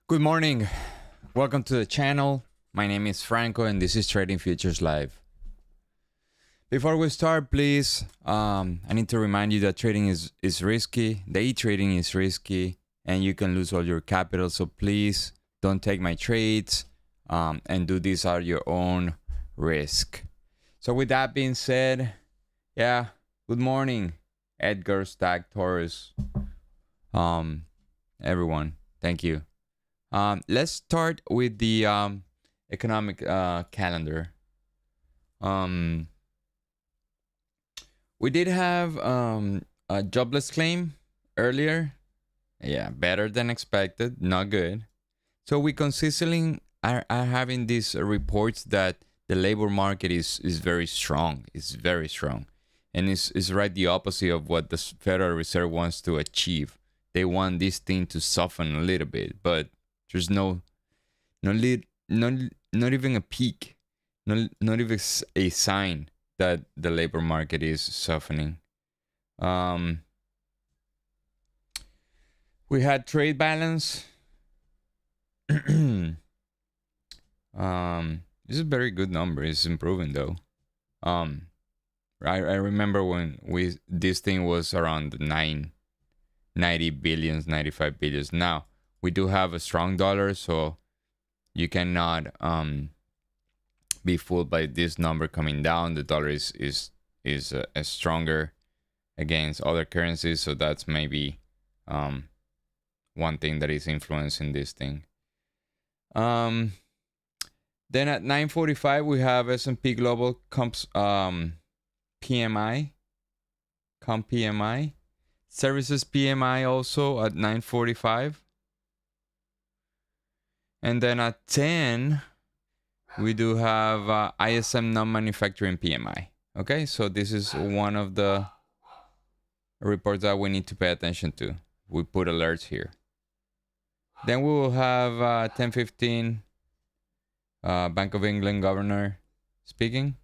Good morning. Welcome to the channel. My name is Franco and this is Trading Futures Live. Before we start, please, I need to remind you that trading is risky. Day trading is risky and you can lose all your capital. So please don't take my trades and do this at your own risk. So with that being said, yeah, good morning, Edgar, Stack, Taurus, everyone. Thank you. Let's start with the economic calendar. We did have a jobless claim earlier. Yeah, better than expected, not good. So we consistently are having these reports that the labor market is very strong. It's very strong. And it's right the opposite of what the Federal Reserve wants to achieve. They want this thing to soften a little bit, but there's not even a peak, not even a sign that the labor market is softening. We had trade balance. This is a very good number. It's improving though. I remember when this thing was around 90 billions, 95 billions. Now we do have a strong dollar, so you cannot be fooled by this number coming down. The dollar is stronger against other currencies, so that's maybe one thing that is influencing this thing. Then at 9:45 we have S&P Global Comps PMI, Comp PMI, Services PMI also at 9:45. And then at 10, we do have ISM non-manufacturing PMI. Okay, so this is one of the reports that we need to pay attention to. We put alerts here. Then we will have 10:15, Bank of England governor speaking.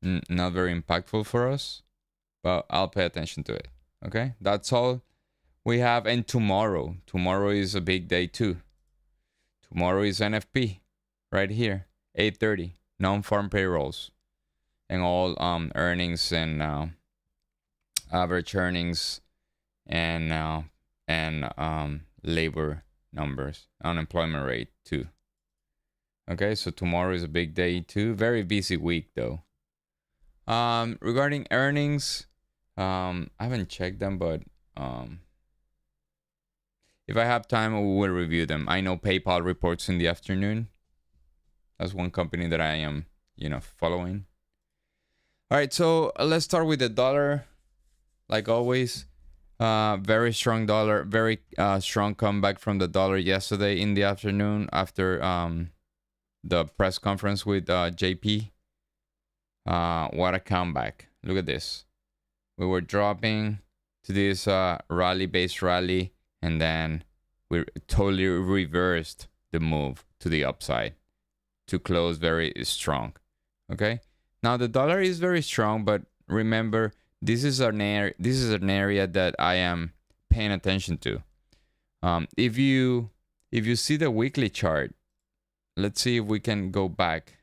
Not very impactful for us, but I'll pay attention to it. Okay, that's all we have. And tomorrow is a big day too. Tomorrow is NFP, right here, 8:30, non-farm payrolls, and all earnings and average earnings and labor numbers, unemployment rate too. Okay, so tomorrow is a big day too. Very busy week though. Regarding earnings, I haven't checked them, but if I have time, we will review them. I know PayPal reports in the afternoon. That's one company that I am, following. All right, so let's start with the dollar. Like always, very strong dollar, very strong comeback from the dollar yesterday in the afternoon after the press conference with JP. What a comeback. Look at this. We were dropping to this rally-based rally, and then we totally reversed the move to the upside to close very strong. Okay, now the dollar is very strong, but remember, this is an area that I am paying attention to. If you see the weekly chart, let's see if we can go back.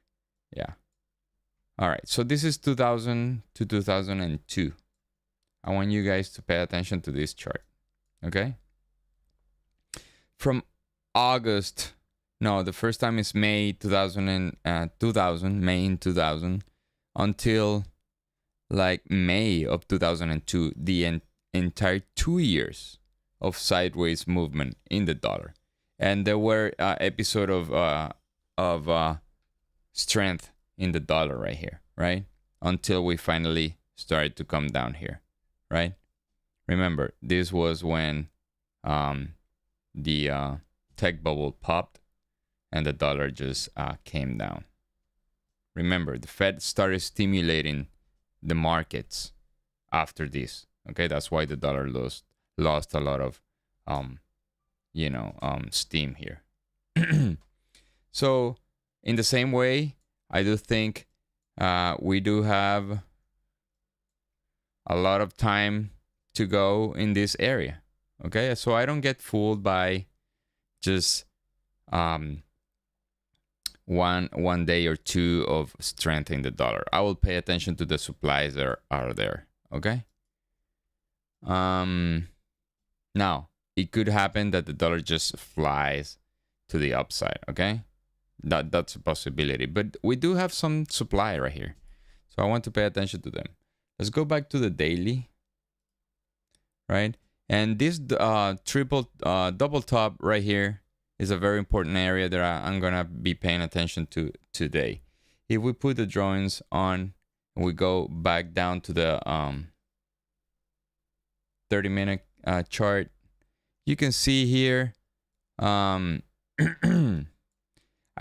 Yeah. All right, so this is 2000 to 2002. I want you guys to pay attention to this chart. Okay, from August, no, the first time is May 2000 until like May of 2002, the entire 2 years of sideways movement in the dollar. And there were episode of strength in the dollar right here, right? Until we finally started to come down here, right? Remember, this was when the tech bubble popped and the dollar just came down. Remember, the Fed started stimulating the markets after this. Okay, that's why the dollar lost a lot of steam here. So in the same way, I do think we do have a lot of time to go in this area. Okay, so I don't get fooled by just one day or two of strength in the dollar. I will pay attention to the supplies that are there. Okay. Now it could happen that the dollar just flies to the upside. Okay, that's a possibility, but we do have some supply right here, so I want to pay attention to them. Let's go back to the daily, right? And this double top right here is a very important area that I'm gonna be paying attention to today. If we put the drawings on and we go back down to the 30-minute chart, you can see here I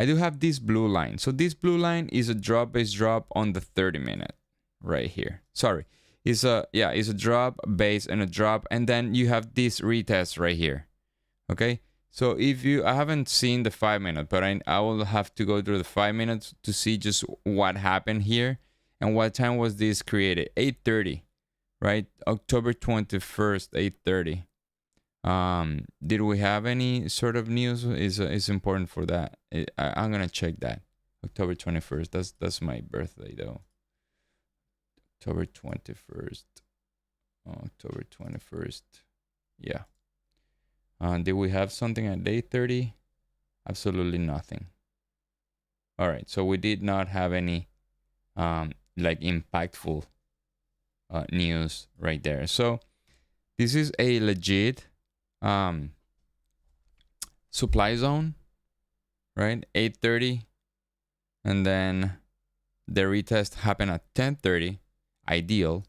do have this blue line. So this blue line is a drop-based drop on the 30-minute right here. Sorry, it's a drop base and a drop, and then you have this retest right here. Okay, so if I haven't seen the 5-minute, but I will have to go through the 5 minutes to see just what happened here and what time was this created. 8:30, right? October 21st, 8:30. Did we have any sort of news? Is important for that. I'm gonna check that. October 21st. That's my birthday though. October 21st. October 21st. Yeah. Did we have something at 8:30? Absolutely nothing. All right. So we did not have any like impactful news right there. So this is a legit supply zone, right? 8:30, and then the retest happened at 10:30. Ideal,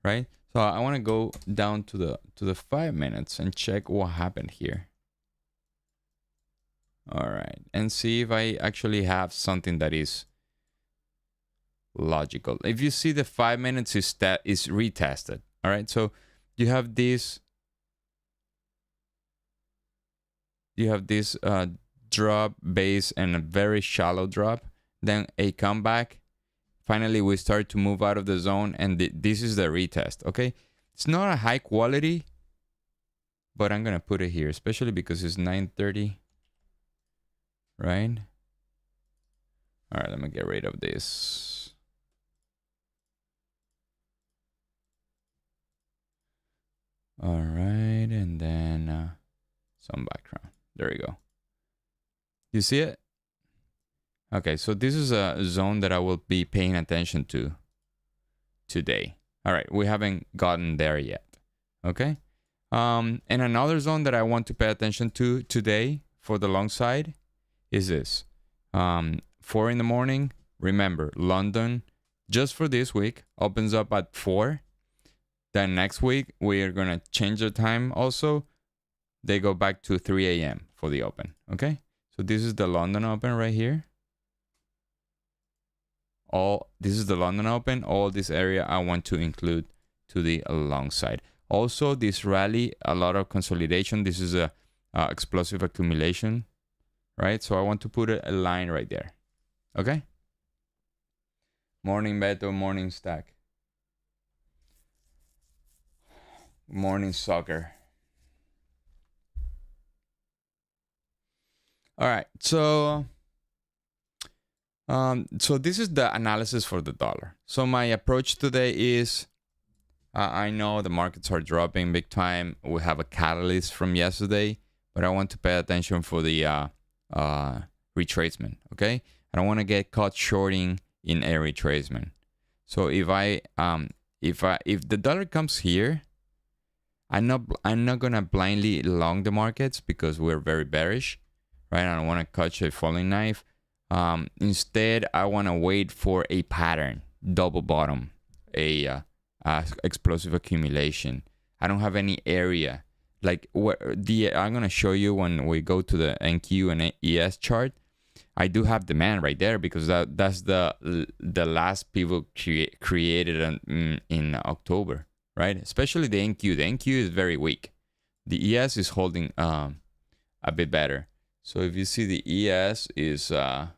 right? So I want to go down to the 5 minutes and check what happened here. All right, and see if I actually have something that is logical. If you see the 5 minutes is retested, all right. So you have this. You have this drop base and a very shallow drop, then a comeback. Finally, we start to move out of the zone, and this is the retest. Okay, it's not a high quality, but I'm gonna put it here, especially because it's 9:30, right? All right, let me get rid of this. All right, and then some background. There you go. You see it? Okay, so this is a zone that I will be paying attention to today. All right, we haven't gotten there yet. Okay. And another zone that I want to pay attention to today for the long side is this. 4 in the morning. Remember, London, just for this week, opens up at 4. Then next week, we are going to change the time also. They go back to 3 a.m. for the open. Okay. So this is the London Open right here. This is the London Open. All this area I want to include to the long side. Also, this rally, a lot of consolidation. This is a explosive accumulation, right? So I want to put a line right there. Okay. Morning Beto, morning Stack. Morning Soccer. All right, so this is the analysis for the dollar. So my approach today is, I know the markets are dropping big time. We have a catalyst from yesterday, but I want to pay attention for the retracement. Okay, I don't want to get caught shorting in a retracement. So if the dollar comes here, I'm not gonna blindly long the markets because we're very bearish. Right, I don't want to catch a falling knife. Instead, I want to wait for a pattern, double bottom, a explosive accumulation. I don't have any area like I'm gonna show you when we go to the NQ and ES chart. I do have demand right there because that's the last pivot created in October, right? Especially the NQ. The NQ is very weak. The ES is holding a bit better. So if you see the ES is it's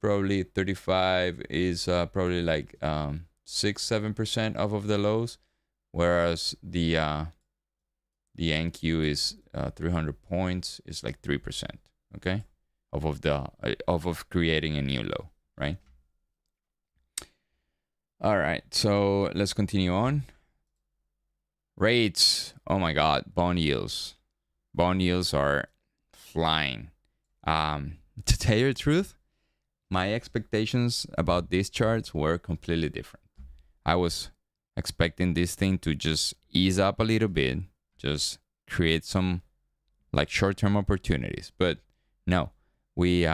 probably 35 is probably like 6-7% off of the lows, whereas the The NQ is 300 points. It's like 3%. Okay, of creating a new low, right? All right, so let's continue on. Rates. Oh my God, bond yields. Bond yields are flying. To tell you the truth, my expectations about these charts were completely different. I was expecting this thing to just ease up a little bit, just create some like short-term opportunities. But no, we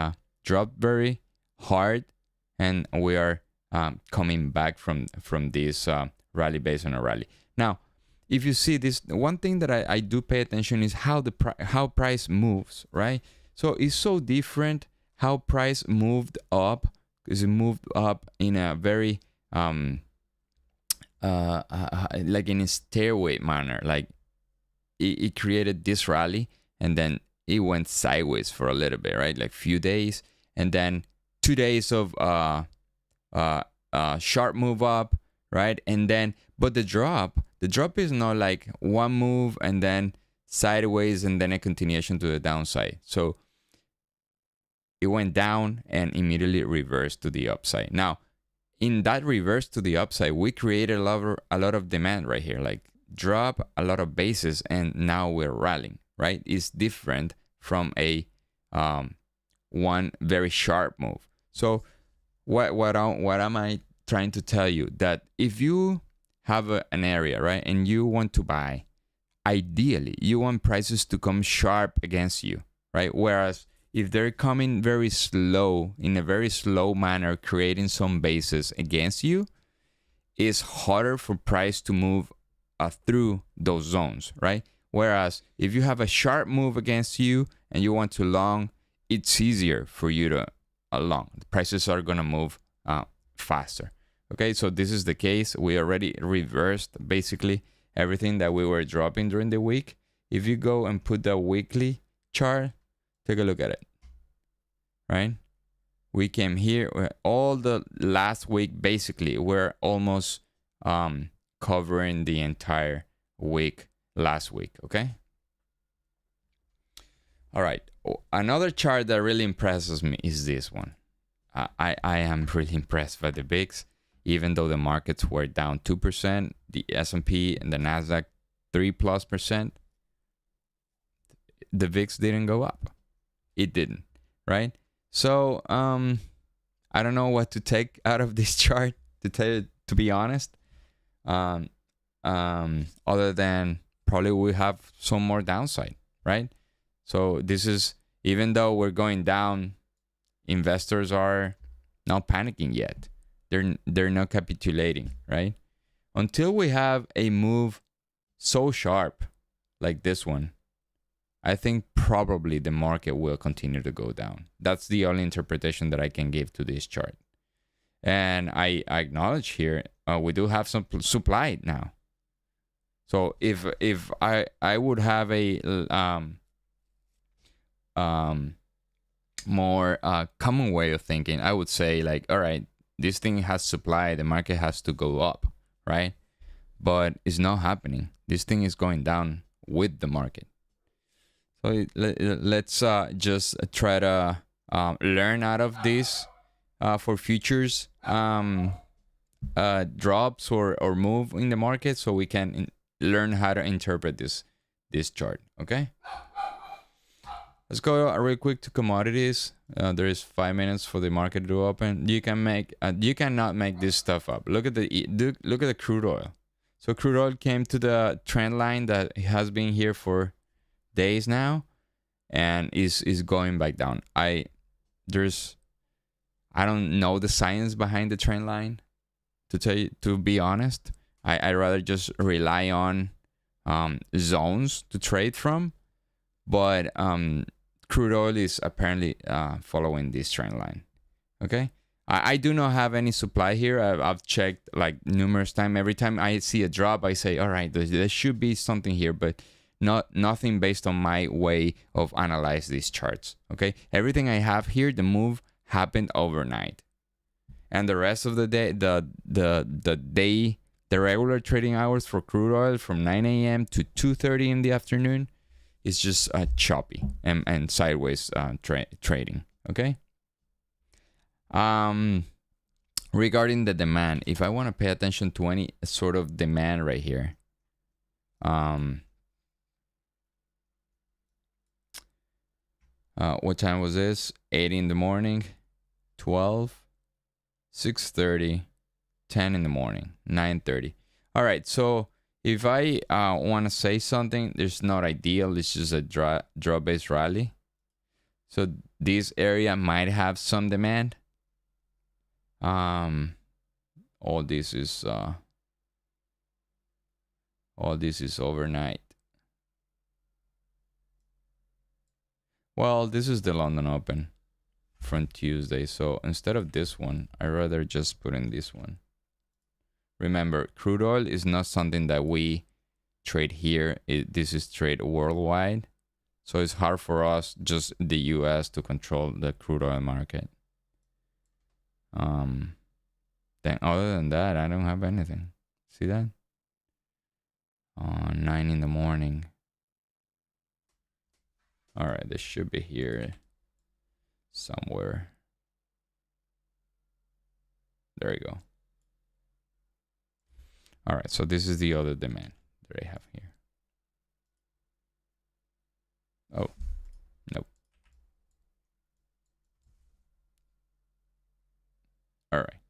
dropped very hard, and we are coming back from this rally based on a rally. Now, if you see this, one thing that I do pay attention is how how price moves, right? So it's so different how price moved up, because it moved up in a very like in a stairway manner. Like it created this rally, and then it went sideways for a little bit, right? Like few days, and then 2 days of sharp move up, right? And then but the drop is not like one move and then sideways and then a continuation to the downside. So it went down and immediately reversed to the upside. Now, in that reverse to the upside, we created a lot of demand right here, like drop a lot of bases, and now we're rallying, right? It's different from a one very sharp move. So what am I trying to tell you? That if you have an area, right, and you want to buy, ideally you want prices to come sharp against you, right? Whereas if they're coming very slow, in a very slow manner, creating some bases against you, it's harder for price to move through those zones, right? Whereas if you have a sharp move against you and you want to long, it's easier for you to long. The prices are going to move faster. Okay, so this is the case. We already reversed basically everything that we were dropping during the week. If you go and put the weekly chart, take a look at it, right? We came here, all the last week, basically, we're almost covering the entire week last week, okay? All right, another chart that really impresses me is this one. I am really impressed by the VIX, even though the markets were down 2%, the S&P and the Nasdaq 3+%, the VIX didn't go up. It didn't, right? So I don't know what to take out of this chart, to tell you, to be honest. Other than probably we have some more downside, right? So this is, even though we're going down, investors are not panicking yet. They're not capitulating, right? Until we have a move so sharp like this one, I think probably the market will continue to go down. That's the only interpretation that I can give to this chart. And I acknowledge here, we do have some supply now. So if I would have a more common way of thinking, I would say like, all right, this thing has supply, the market has to go up, right? But it's not happening. This thing is going down with the market. So let's just try to learn out of this for futures drops or move in the market, so we can learn how to interpret this chart, okay? Let's go real quick to commodities. There is 5 minutes for the market to open. You cannot make this stuff up. Look at the crude oil. So crude oil came to the trend line that has been here for days now, and is going back down. I don't know the science behind the trend line, to be honest. I rather just rely on zones to trade from, but crude oil is apparently following this trend line. Okay, I do not have any supply here. I've checked like numerous times. Every time I see a drop, I say, all right, there should be something here, but nothing based on my way of analyze these charts. Okay, everything I have here, the move happened overnight, and the rest of the day, the day The regular trading hours for crude oil from 9 a.m. to 2:30 in the afternoon is just choppy and sideways trading. Okay. Regarding the demand, if I want to pay attention to any sort of demand right here, what time was this? 8 in the morning, 12, 6:30, 10 in the morning, 9:30. All right, so if I want to say something, there's not ideal. It's just a draw-based rally. So this area might have some demand. All this is overnight. Well, this is the London Open from Tuesday. So instead of this one, I'd rather just put in this one. Remember, crude oil is not something that we trade here. This is trade worldwide. So it's hard for us, just the US, to control the crude oil market. Then other than that, I don't have anything. See that? 9 in the morning. All right, this should be here somewhere. There you go. All right, so this is the other demand that I have here. Oh, nope. All right.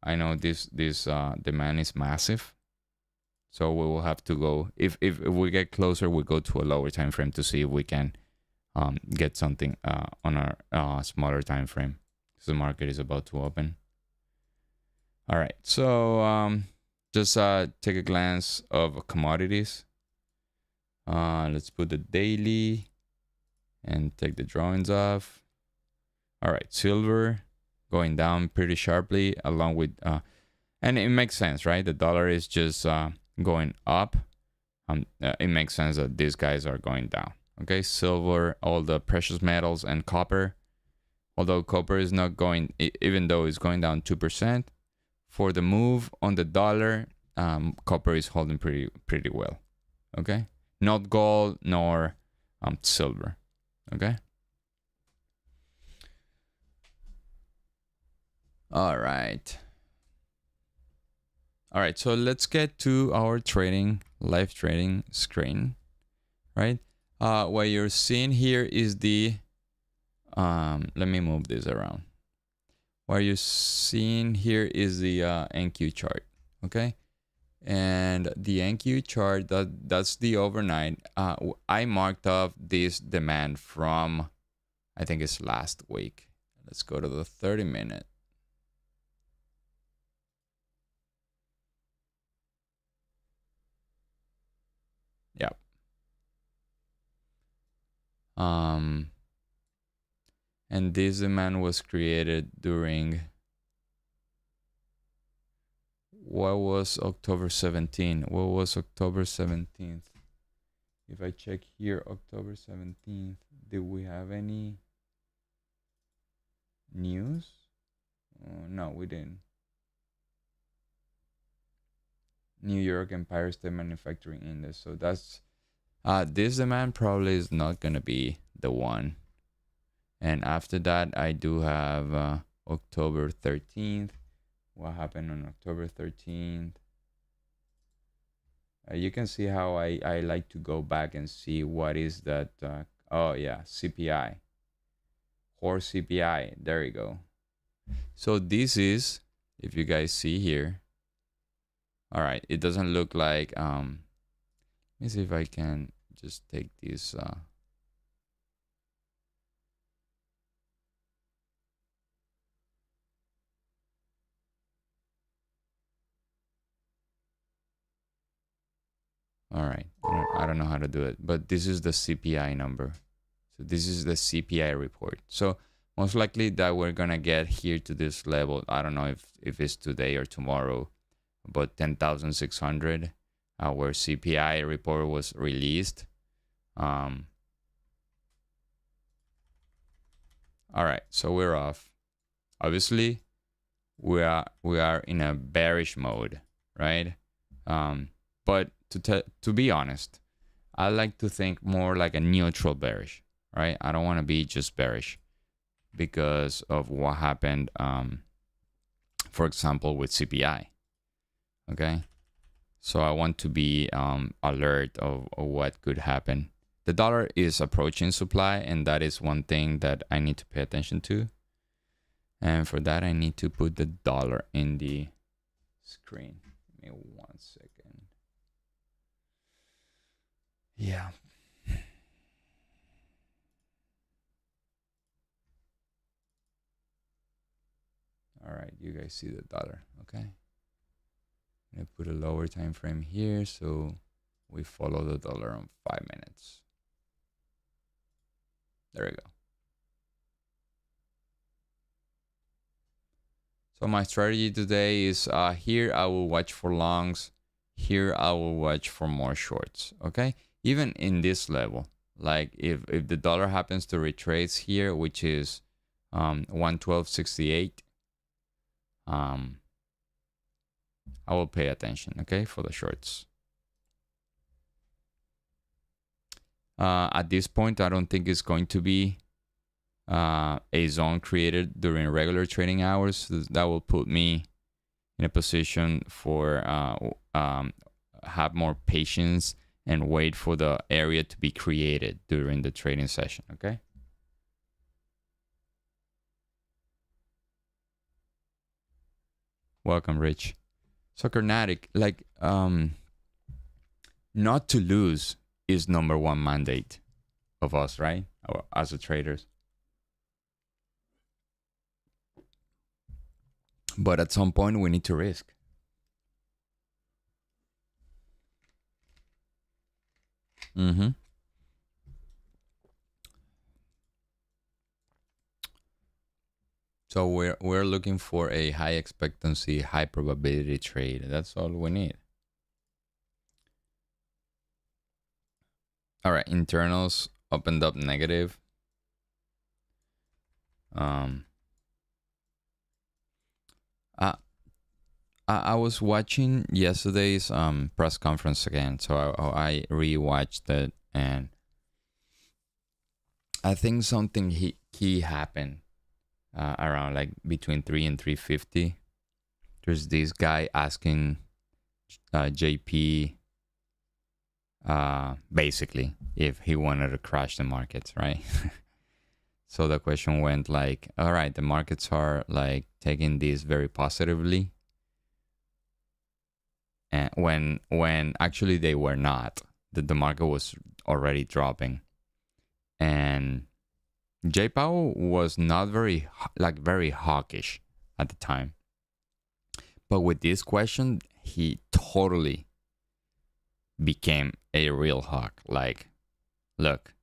I know this demand is massive, so we will have to go. If we get closer, we go to a lower time frame to see if we can get something on our smaller time frame, because the market is about to open. All right, so just take a glance of commodities. Let's put the daily and take the drawings off. All right, silver going down pretty sharply, along with and it makes sense, right? The dollar is just going up. It makes sense that these guys are going down. Okay, silver, all the precious metals, and copper. Although copper is not going, even though it's going down 2%, for the move on the dollar, copper is holding pretty well. Okay, not gold nor silver. Okay. All right. All right, so let's get to our live trading screen, right? What you're seeing here is the, let me move this around. What you're seeing here is the NQ chart, okay? And the NQ chart, that's the overnight. I marked off this demand from, I think it's last week. Let's go to the 30-minute. Yep. And this demand was created during, what was October 17th? What was October 17th? If I check here, October 17th, did we have any news? No, we didn't. New York Empire State Manufacturing Index. So that's this demand probably is not gonna be the one. And after that, I do have October 13th. What happened on October 13th? You can see how I like to go back and see what is that. Oh yeah, CPI. Core CPI. There you go. So this is, if you guys see here. All right, it doesn't look like, let me see if I can just take this. All right, I don't know how to do it, but this is the CPI number. So this is the CPI report. So most likely that we're gonna get here to this level. I don't know if it's today or tomorrow, but 10,600, where CPI report was released. All right, so we're off. Obviously, we are in a bearish mode, right? But to be honest, I like to think more like a neutral bearish, right? I don't want to be just bearish because of what happened, for example, with CPI. Okay, so I want to be alert of what could happen. The dollar is approaching supply, and that is one thing that I need to pay attention to. And for that, I need to put the dollar in the screen. Give me 1 second. Yeah. All right, you guys see the dollar, okay? I'm gonna put a lower time frame here so we follow the dollar on 5 minutes. There we go. So my strategy today is here I will watch for longs. Here I will watch for more shorts, okay? Even in this level, like if the dollar happens to retrace here, which is 112.68, I will pay attention, okay, for the shorts. At this point, I don't think it's going to be a zone created during regular trading hours. So that will put me in a position for have more patience and wait for the area to be created during the trading session, okay? Welcome, Rich. So Carnatic, like not to lose is #1 mandate of us, right? As a traders. But at some point we need to risk. So we're looking for a high expectancy, high probability trade. That's all we need. All right, internals opened up negative. I was watching yesterday's press conference again, so I rewatched it, and I think something key happened around like between 3 and 350. There's this guy asking JP basically if he wanted to crash the markets, right? So the question went like, all right, the markets are like taking this very positively, and when actually they were not. The market was already dropping, and J Powell was not very hawkish at the time. But with this question, he totally became a real hawk. Like, look,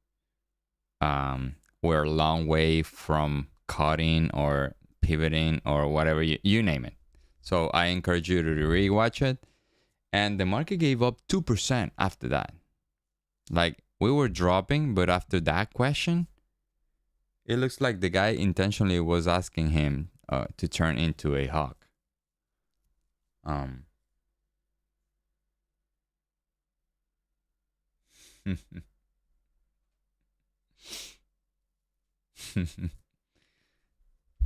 we're a long way from cutting or pivoting or whatever, you name it. So I encourage you to rewatch it. And the market gave up 2% after that. Like, we were dropping, but after that question, it looks like the guy intentionally was asking him to turn into a hawk.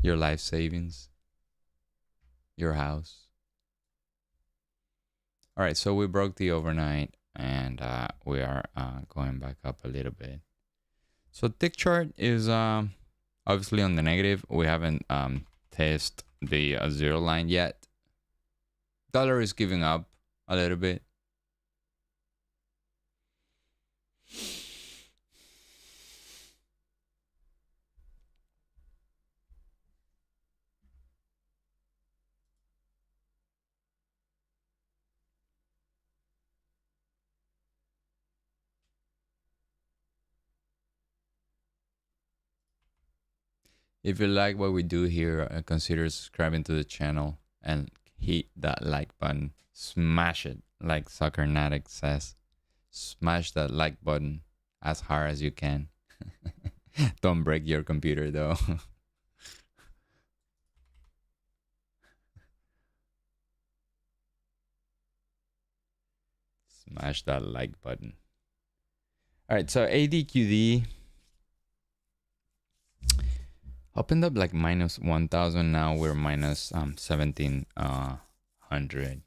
Your life savings, your house. All right, so we broke the overnight, and we are going back up a little bit. So tick chart is obviously on the negative. We haven't tested the zero line yet. Dollar is giving up a little bit. If you like what we do here, consider subscribing to the channel and hit that like button. Smash it, like Soccer Natic says. Smash that like button as hard as you can. Don't break your computer though. Smash that like button. All right, so ADQD opened up like minus 1,000. Now we're minus 1,700.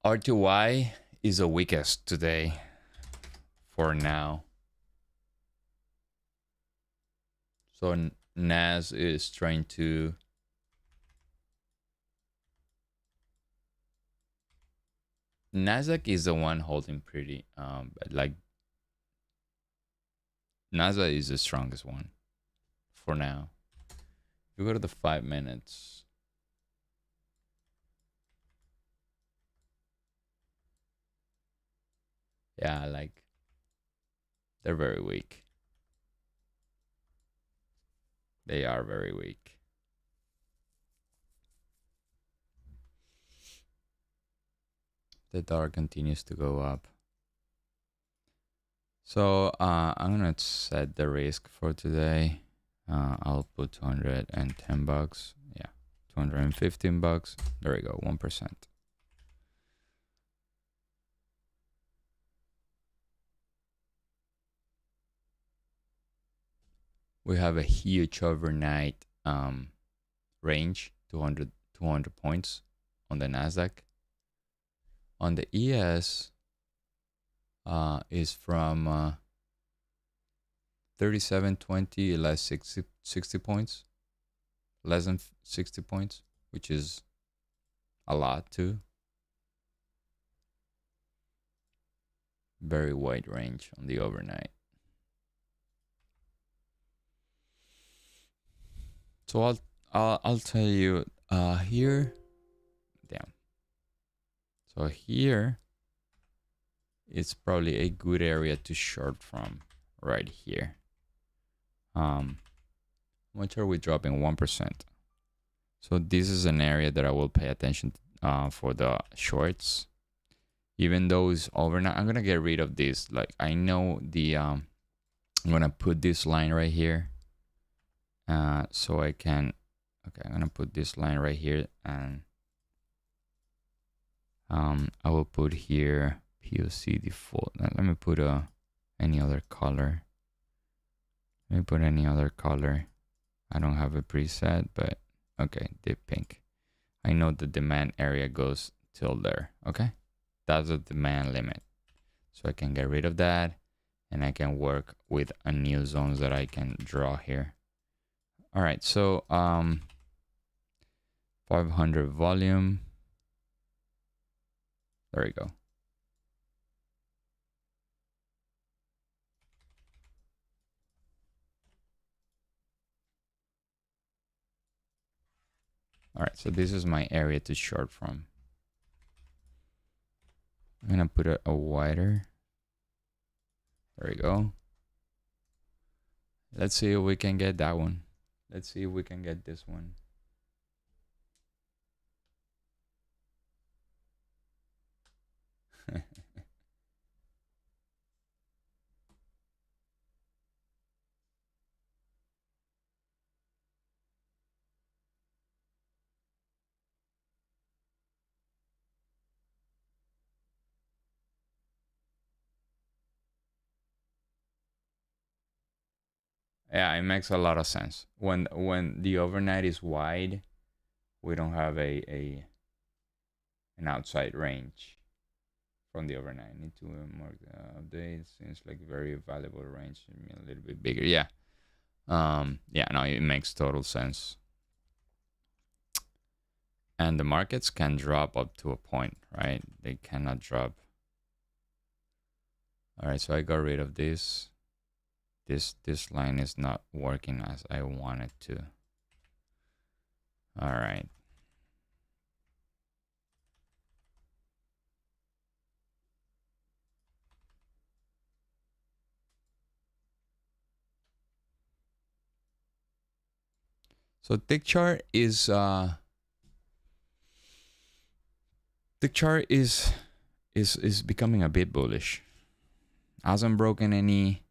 R2Y is the weakest today for now. So NAS is trying to Nasdaq is the one holding pretty like Nasdaq is the strongest one for now. If you go to the 5 minutes, yeah, like they're very weak. They are very weak. The dollar continues to go up. So I'm gonna set the risk for today. I'll put 210 bucks. Yeah, 215 bucks. There we go, 1%. We have a huge overnight range, 200 points on the Nasdaq. On the ES is from 37.20 less 60 points, less than 60 points, which is a lot too. Very wide range on the overnight. So I'll tell you here. Damn. So here it's probably a good area to short from right here. How much are we dropping? 1%. So this is an area that I will pay attention for the shorts. Even though it's overnight, I'm gonna get rid of this. Like I know the I'm gonna put this line right here. So I can, okay, I'm gonna put this line right here, and I will put here POC default. Now, let me put any other color. Let me put any other color. I don't have a preset, but okay, deep pink. I know the demand area goes till there. Okay, that's the demand limit. So I can get rid of that, and I can work with a new zones that I can draw here. All right, so 500 volume. There we go. All right, so this is my area to short from. I'm gonna put a wider. There we go. Let's see if we can get that one. Let's see if we can get this one. Yeah, it makes a lot of sense. When the overnight is wide, we don't have an outside range from the overnight. Need to mark the update. Seems like very valuable range. A little bit bigger. Yeah. Yeah, no, it makes total sense. And the markets can drop up to a point, right? They cannot drop. All right, so I got rid of this. This line is not working as I want it to. All right. So tick chart is becoming a bit bullish. Hasn't broken any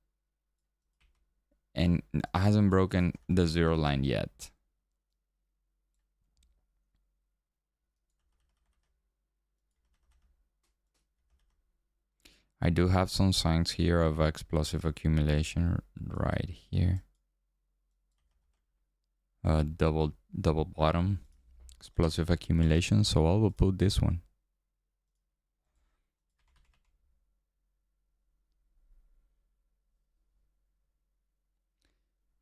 and hasn't broken the zero line yet. I do have some signs here of explosive accumulation right here. Double bottom, explosive accumulation. So I will put this one.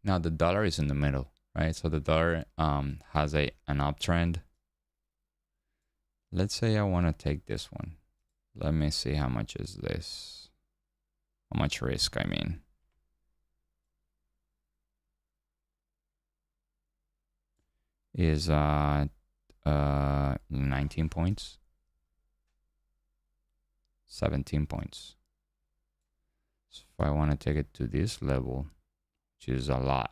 Now the dollar is in the middle, right? So the dollar has an uptrend. Let's say I want to take this one. Let me see how much is this. How much risk, I mean. Is 19 points. 17 points. So if I want to take it to this level, which is a lot.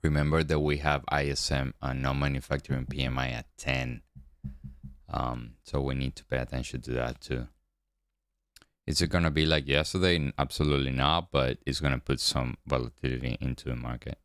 Remember that we have ISM, non-manufacturing PMI at 10. So we need to pay attention to that too. Is it going to be like yesterday? Absolutely not, but it's going to put some volatility into the market.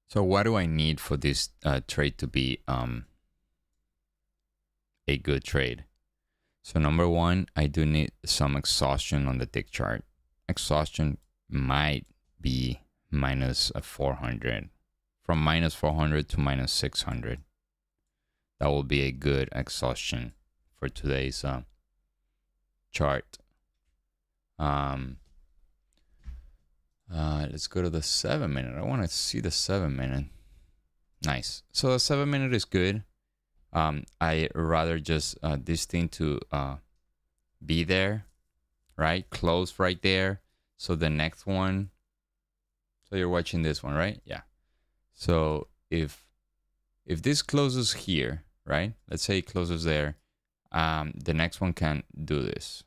So what do I need for this trade to be a good trade? So number one, I do need some exhaustion on the tick chart. Exhaustion might be minus 400. From minus 400 to minus 600. That will be a good exhaustion for today's chart. Let's go to the 7-minute. I want to see the 7-minute. Nice. So the 7-minute is good. I rather just this thing to be there, right? Close right there. So the next one. So you're watching this one, right? Yeah. So if this closes here, right? Let's say it closes there. The next one can do this.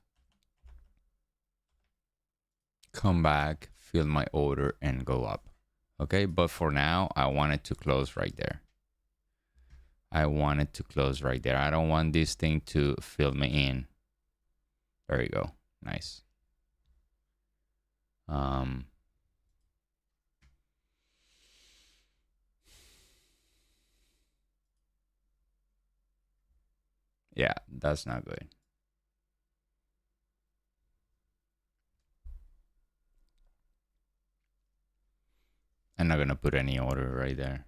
Come back, fill my order, and go up. Okay, but for now, I want it to close right there. I want it to close right there. I don't want this thing to fill me in. There you go. Nice. Yeah, that's not good. I'm not gonna put any order right there.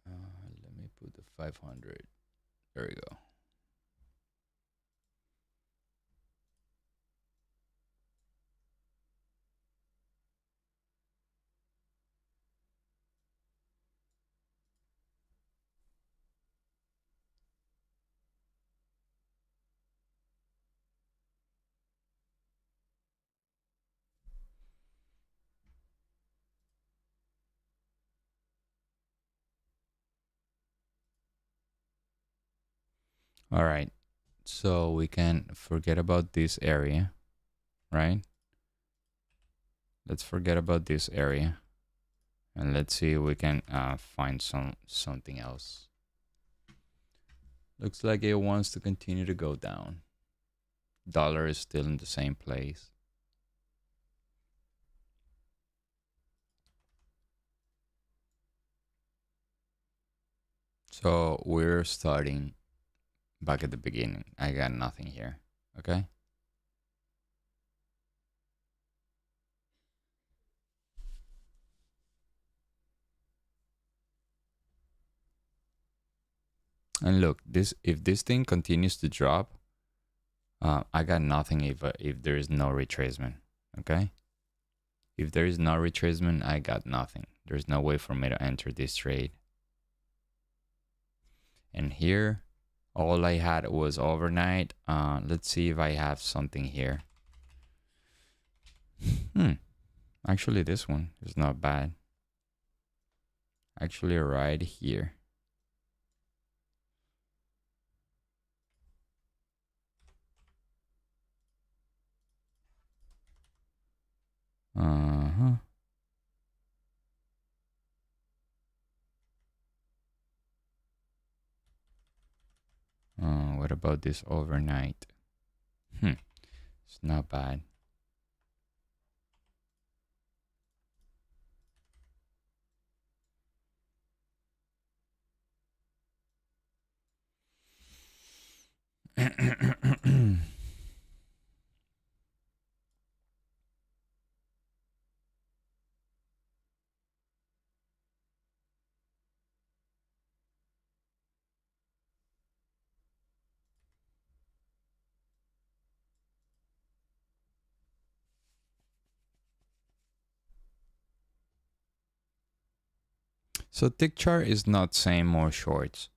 Let me put the 500. There we go. All right, so we can forget about this area, right? Let's forget about this area, and let's see if we can find something else. Looks like it wants to continue to go down. Dollar is still in the same place. So we're starting back at the beginning. I got nothing here, okay? And look, if this thing continues to drop, I got nothing if there is no retracement. Okay, if there is no retracement, I got nothing. There's no way for me to enter this trade. And here, all I had was overnight. Let's see if I have something here. Actually, this one is not bad. Actually, right here. What about this overnight? It's not bad. So tick chart is not saying more shorts.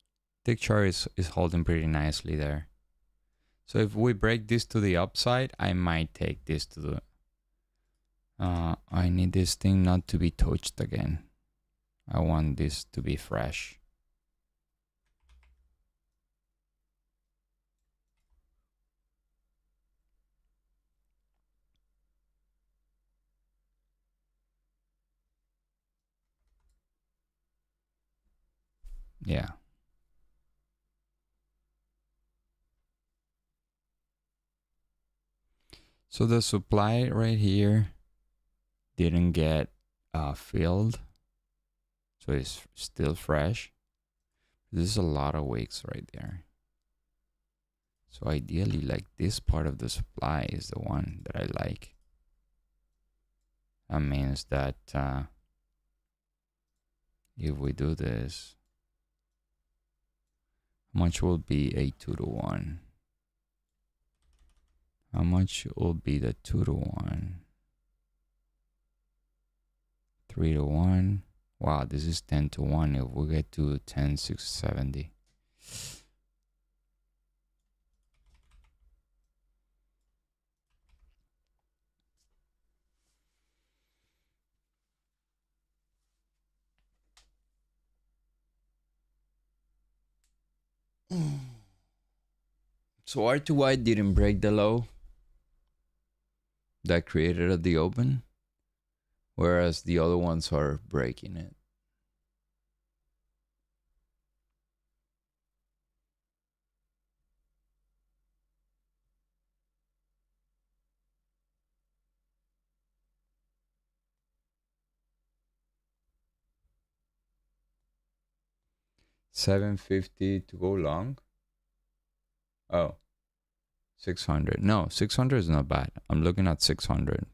Tick chart is holding pretty nicely there. So if we break this to the upside, I might take this to the... I need this thing not to be touched again. I want this to be fresh. Yeah. So the supply right here didn't get filled. So it's still fresh. This is a lot of wicks right there. So ideally, like this part of the supply is the one that I like. That means that if we do this, how much will be a 2-to-1? How much will be the 2-to-1? 3-to-1. Wow, this is 10-to-1. If we get to 10,670. So R2Y didn't break the low that created at the open, whereas the other ones are breaking it. $750 to go long. Oh, 600. No, 600 is not bad. I'm looking at 600.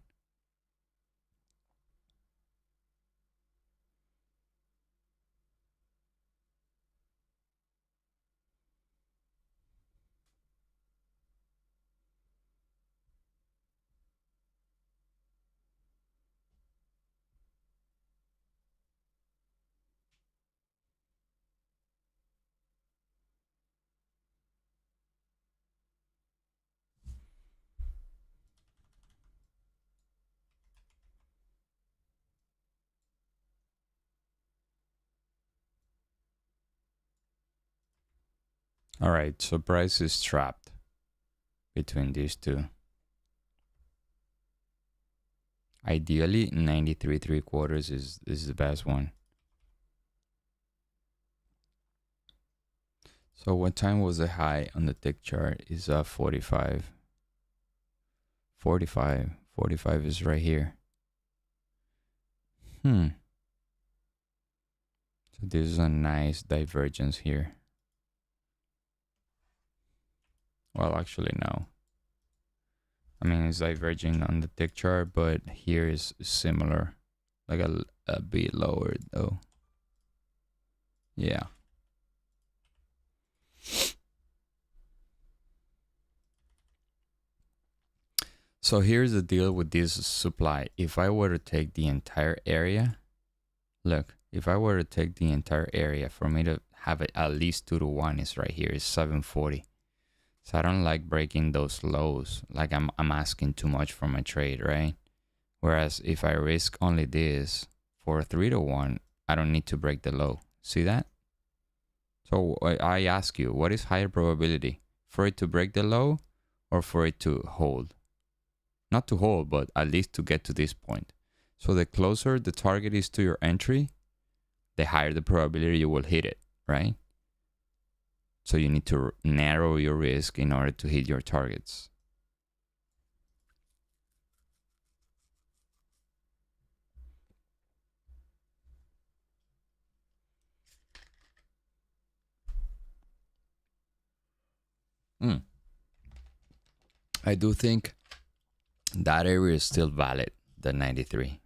All right, so price is trapped between these two. Ideally, 93 3/4 is the best one. So what time was the high on the tick chart? Is 45. 45. 45 is right here. So this is a nice divergence here. Well, actually, no. I mean, it's diverging on the tick chart, but here is similar. Like a bit lower, though. Yeah. So here's the deal with this supply. If I were to take the entire area, look, if I were to take the entire area, for me to have it at least 2 to 1 is right here, is 740. So I don't like breaking those lows. Like I'm asking too much for my trade, right? Whereas if I risk only this for 3 to 1, I don't need to break the low. See that? So I ask you, what is higher probability? For it to break the low or for it to hold? Not to hold, but at least to get to this point. So the closer the target is to your entry, the higher the probability you will hit it, right? So you need to narrow your risk in order to hit your targets. I do think that area is still valid, the 93.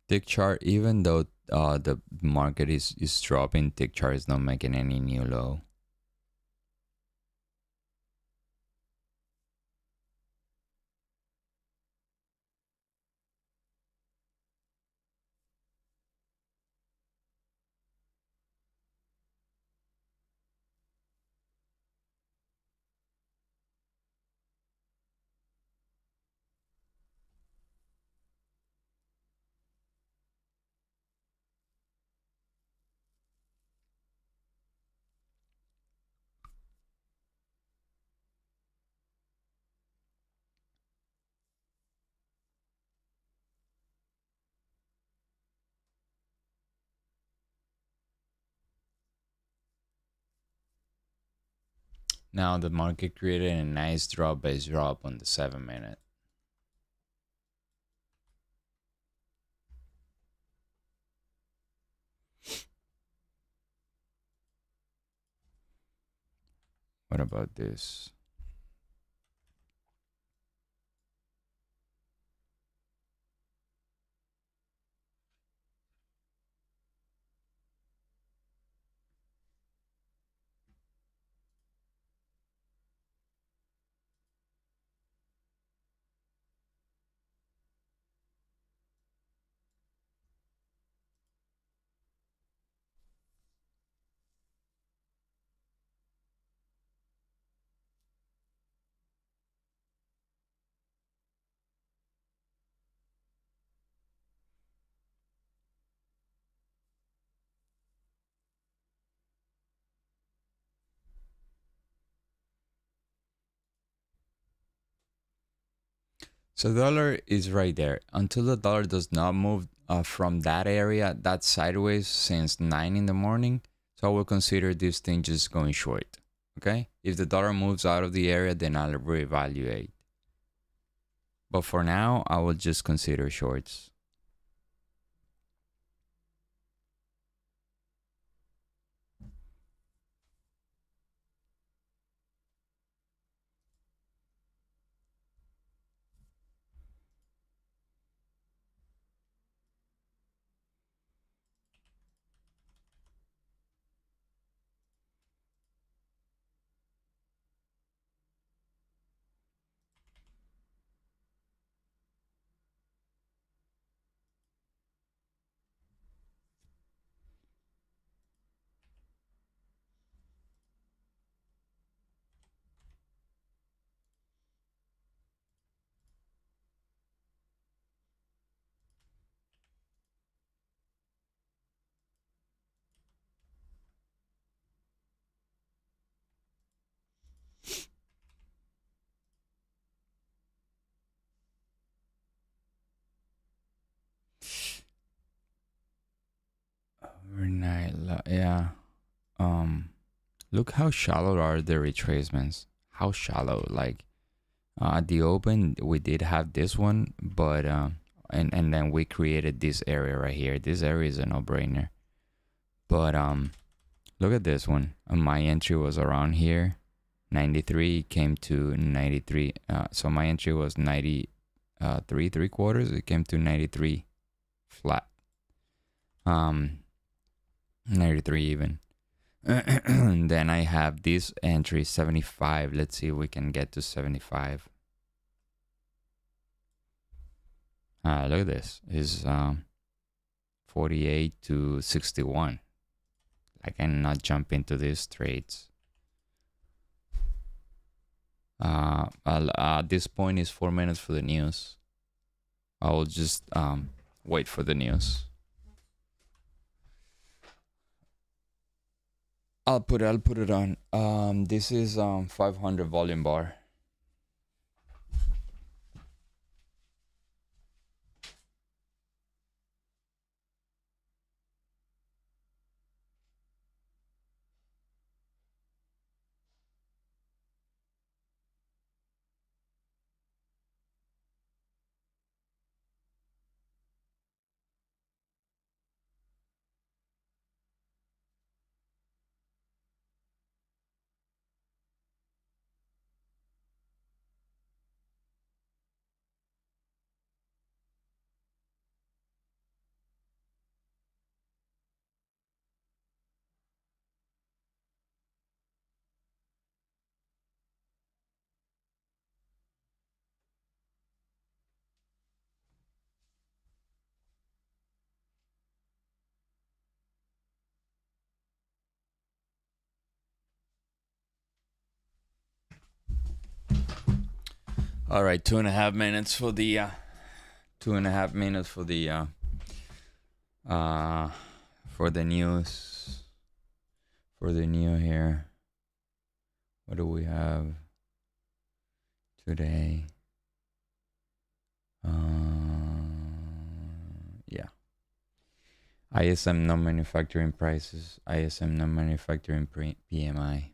Tick chart, even though the market is dropping, tick chart is not making any new low. Now the market created a nice drop base drop on the 7-minute. What about this? So the dollar is right there. Until the dollar does not move from that area, that's sideways since 9 in the morning. So I will consider this thing just going short. Okay? If the dollar moves out of the area, then I'll reevaluate. But for now, I will just consider shorts. Overnight, yeah. Look how shallow are the retracements. How shallow. Like at the open, we did have this one, but and then we created this area right here. This area is a no-brainer. But Look at this one. My entry was around here. 93 came to 93. So my entry was 93 3/4. It came to 93 flat. 93 even. And then I have this entry 75. Let's see if we can get to 75. Look at this. Is 48 to 61. I cannot jump into these trades. At this point is 4 minutes for the news. I will just wait for the news. I'll put it on. This is 500 volume bar. All right, 2.5 minutes for the 2.5 minutes for the news. For the new here. What do we have today? Yeah. ISM non-manufacturing prices. ISM non-manufacturing PMI.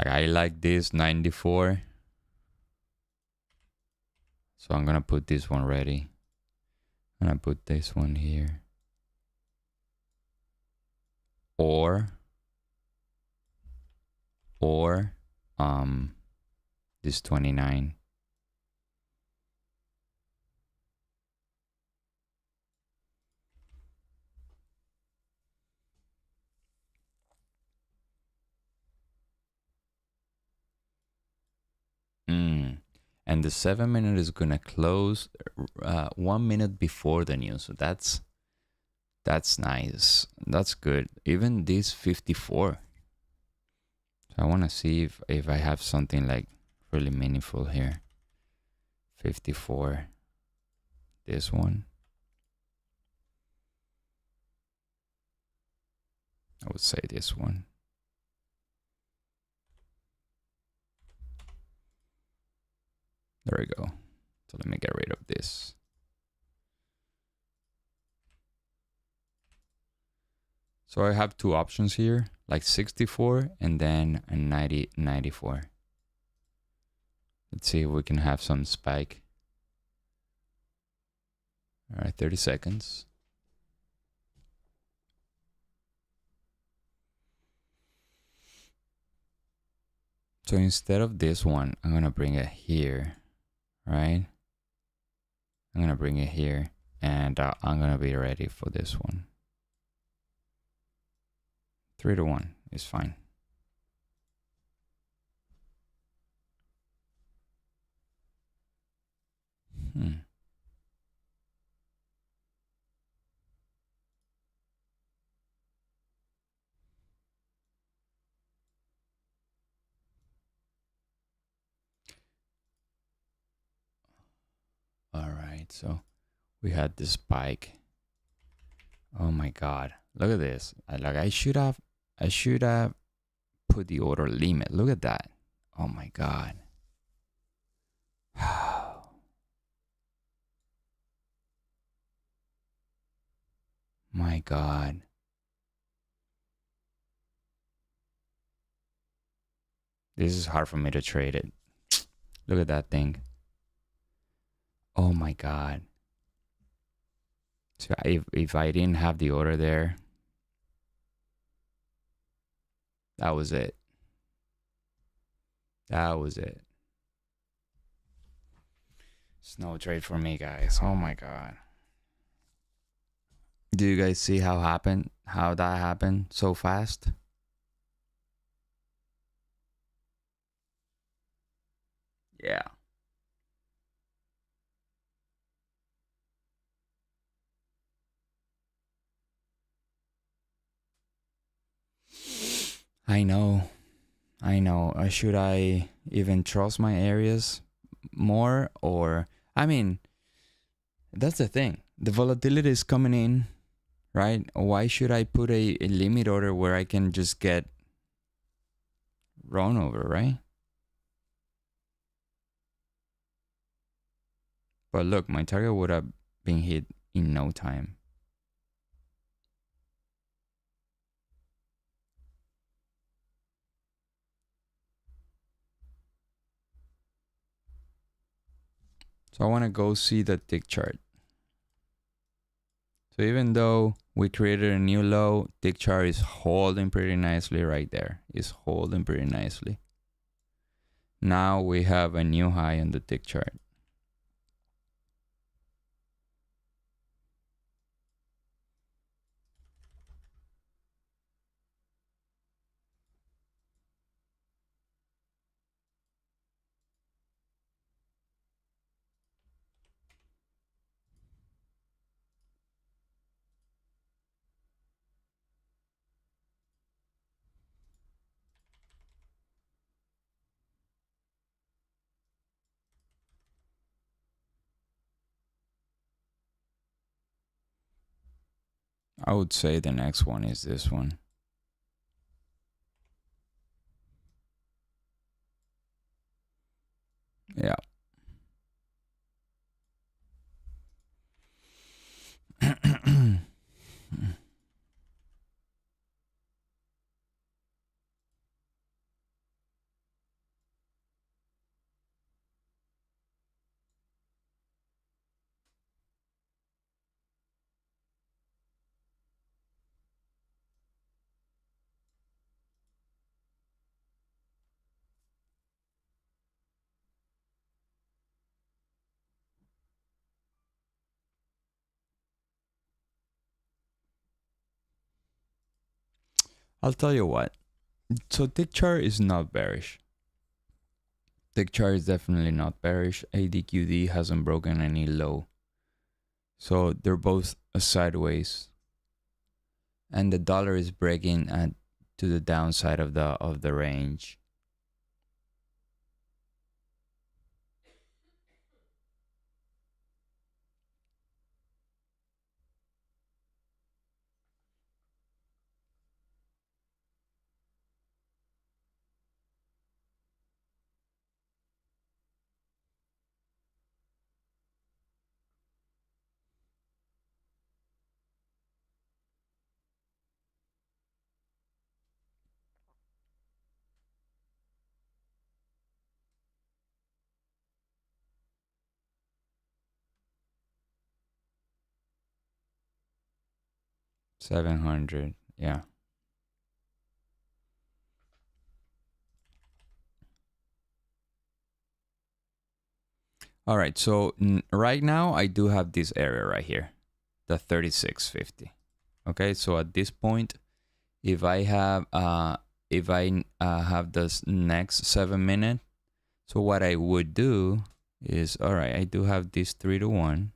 I like this 94. So I'm gonna put this one ready. I'm gonna put this one here. Or this 29. And the 7 minute is gonna close 1 minute before the news. So that's nice. That's good. Even this 54. So I wanna see if I have something like really meaningful here. 54. This one. I would say this one. There we go. So let me get rid of this. So I have two options here, like 64 and then a 94. Let's see if we can have some spike. All right, 30 seconds. So instead of this one, I'm gonna bring it here, right? I'm gonna bring it here, and I'm gonna be ready for this one. 3 to 1 is fine. All right, so we had this spike. Oh my God, look at this. I should have put the order limit. Look at that. Oh my God. My God. This is hard for me to trade it. Look at that thing. Oh my God. So if I didn't have the order there, that was it. That was it. It's no trade for me, guys. Oh my God. Do you guys see how that happened so fast? Yeah. I know. I know. Should I even trust my areas more? Or, I mean, that's the thing. The volatility is coming in, right? Why should I put a limit order where I can just get run over, right? But look, my target would have been hit in no time. So I want to go see the tick chart. So even though we created a new low, tick chart is holding pretty nicely right there. It's holding pretty nicely. Now we have a new high on the tick chart. I would say the next one is this one. Yeah. 'll tell you what. So tick chart is not bearish. Tick chart is definitely not bearish. ADQD hasn't broken any low. So they're both sideways. And the dollar is breaking to the downside of the range. $700. Yeah. All right. So right now I do have this area right here, the 3650. Okay. So at this point, if I have this next 7 minute, so what I would do is, all right, I do have this 3-to-1,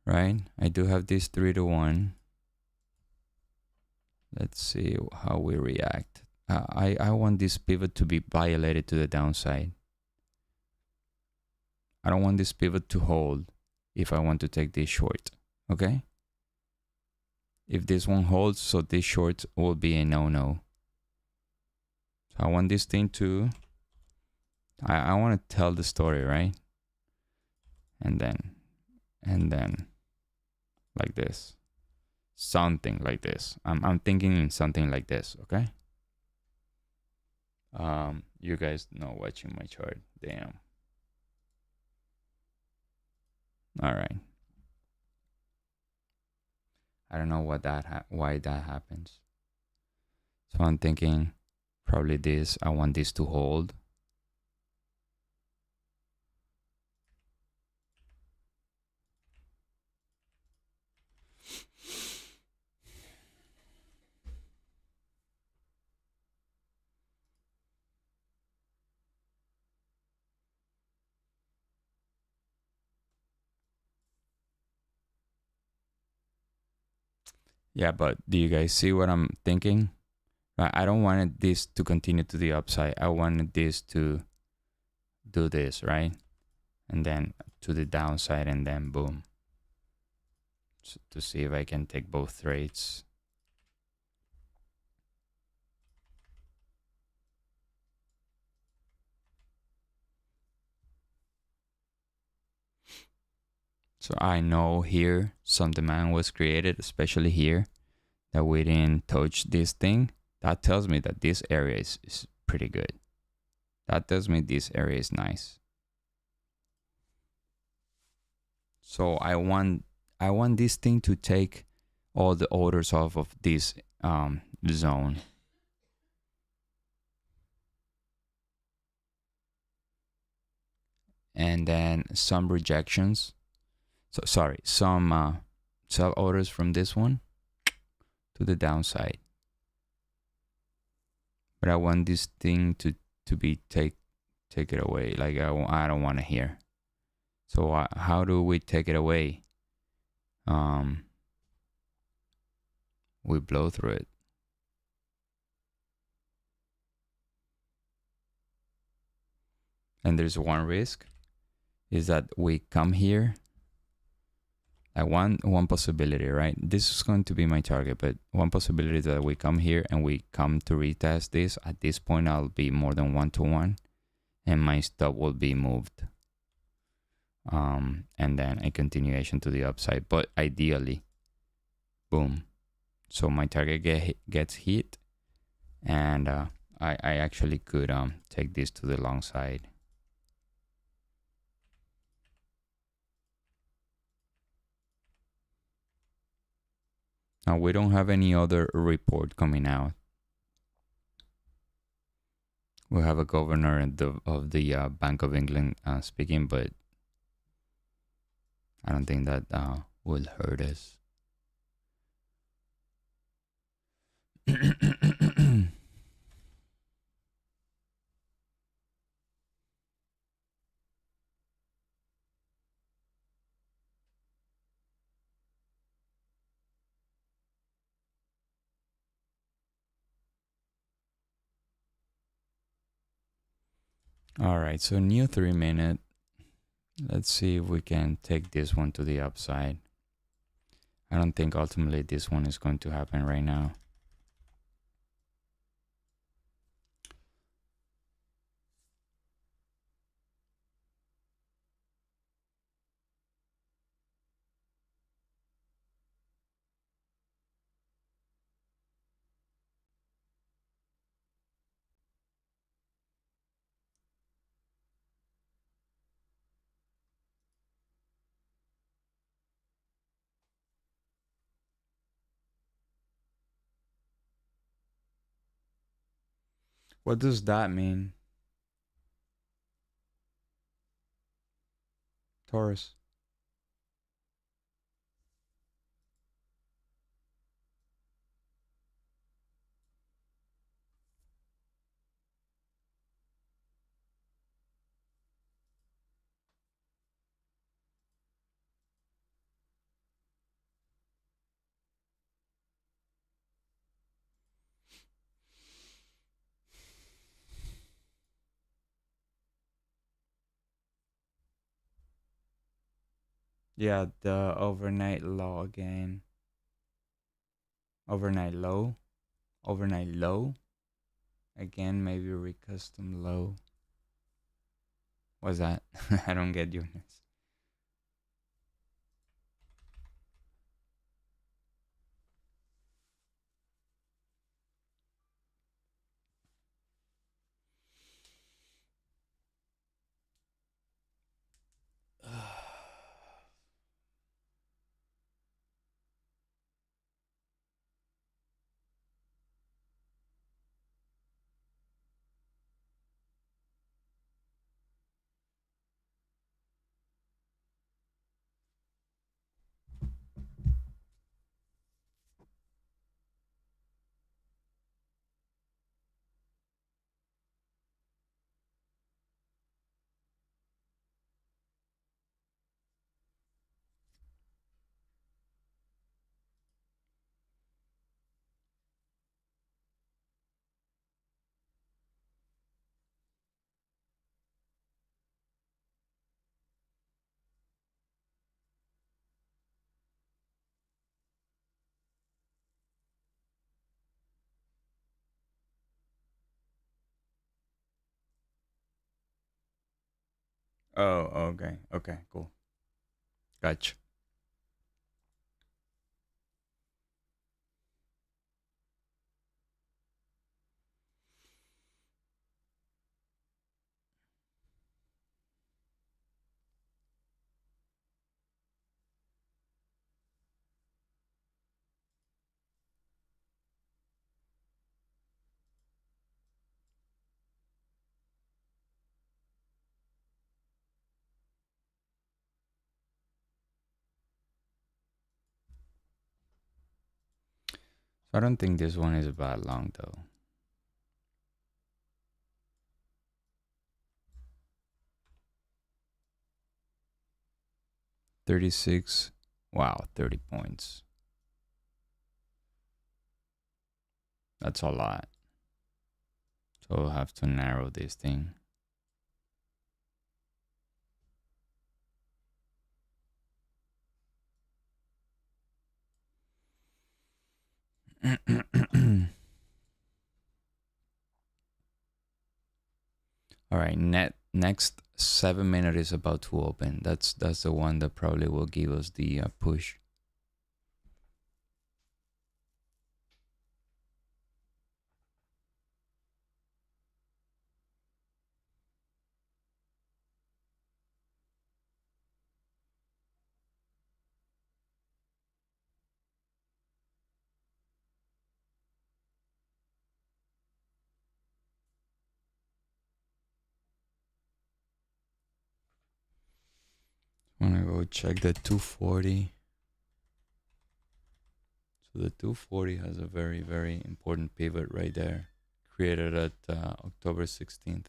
right? I do have this 3-to-1. Let's see how we react. I want this pivot to be violated to the downside. I don't want this pivot to hold if I want to take this short, okay? If this one holds, so this short will be a no-no. So I want this thing to, I want to tell the story, right? And then like this. Something like this. I'm thinking in something like this, okay? You guys know watching my chart. Damn. All right. I don't know what why that happens. So I'm thinking probably this. I want this to hold. Yeah, but do you guys see what I'm thinking? I don't want this to continue to the upside. I wanted this to do this, right? And then to the downside, and then boom. So to see if I can take both trades. So I know here some demand was created, especially here, that we didn't touch this thing. That tells me that this area is pretty good. That tells me this area is nice. So I want this thing to take all the orders off of this zone. And then some rejections. So sorry, some sell orders from this one to the downside. But I want this thing to be take it away. Like I don't want to hear. So how do we take it away? We blow through it. And there's one risk is that we come here. Like one possibility, right? This is going to be my target, but one possibility is that we come here and we come to retest this. At this point, I'll be more than 1-to-1, and my stop will be moved. And then a continuation to the upside, but ideally, boom. So my target gets hit, and I actually could take this to the long side. Now we don't have any other report coming out. We have a governor of the Bank of England speaking, but I don't think that will hurt us. All right, so new 3-minute. Let's see if we can take this one to the upside. I don't think ultimately this one is going to happen right now. What does that mean? Taurus. Yeah, the overnight low again. Overnight low. Overnight low. Again, maybe recustom low. What's that? I don't get you. Oh, okay. Okay, cool. Gotcha. So I don't think this one is bad long though. 36. Wow, 30 points. That's a lot. So we'll have to narrow this thing. All right, next 7 minute is about to open. That's the one that probably will give us the push. I'm gonna go check the 240. So the 240 has a very, very important pivot right there, created at October 16th.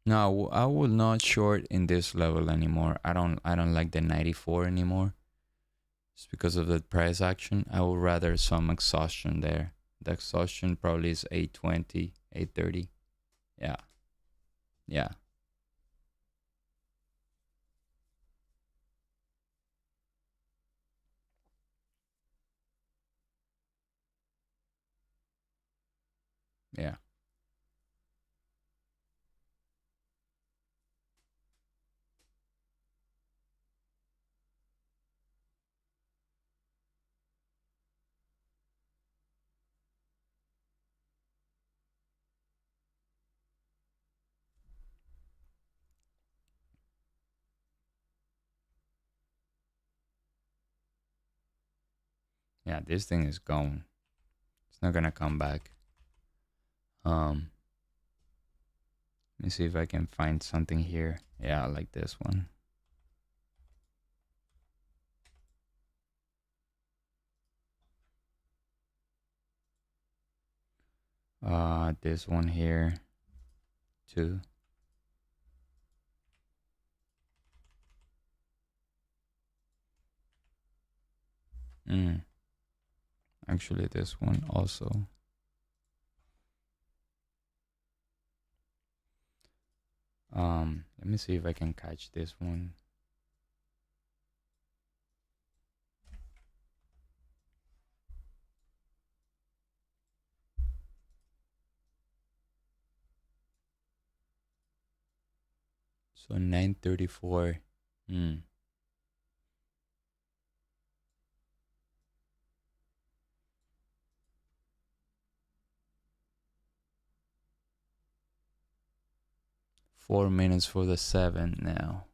No, I will not short in this level anymore. I don't like the 94 anymore. It's because of the price action. I would rather some exhaustion there. The exhaustion probably is 820, 830. Yeah. Yeah. Yeah. Yeah, this thing is gone. It's not gonna come back. Let me see if I can find something here. Yeah, I like this one. This one here too. Actually, this one also. Let me see if I can catch this one. So 934. 4 minutes for the 7 now.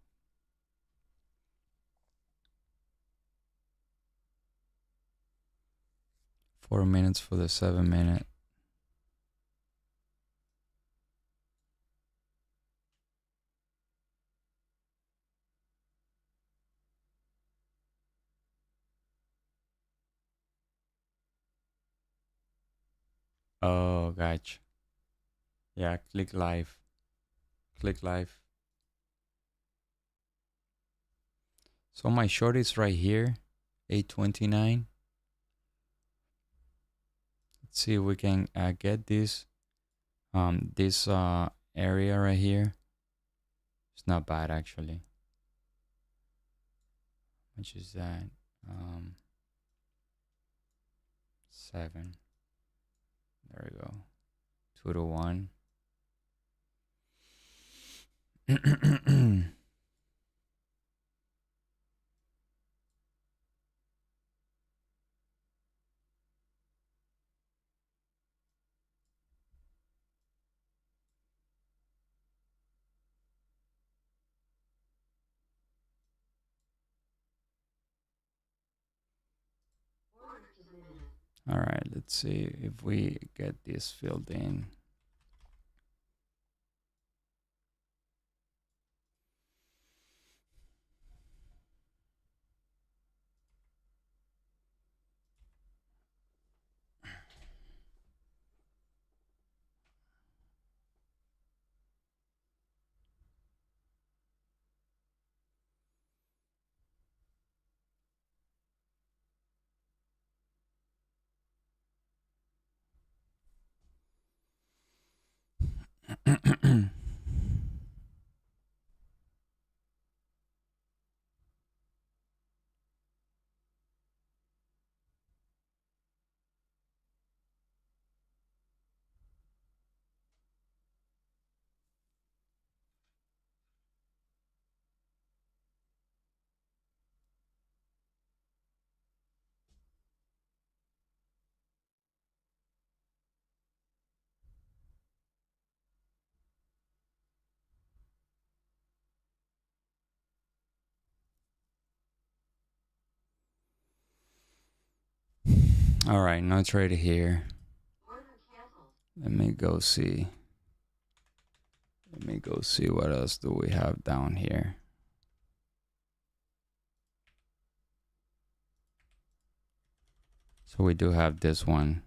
4 minutes for the 7 minute. Oh, gotcha. Yeah, click live. Click live. So my short is right here, 829. Let's see if we can get this. This area right here, it's not bad actually. Which is that? 7. There we go. 2 to 1. All right, let's see if we get this filled in. All right, now it's right here. Let me go see. Let me go see what else do we have down here. So we do have this one.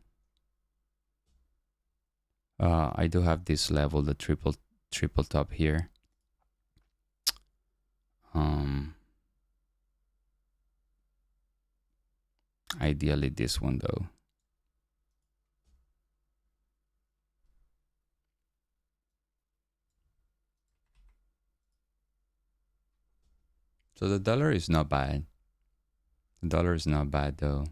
I do have this level, the triple top here. Ideally this one though. So the dollar is not bad. The dollar is not bad though.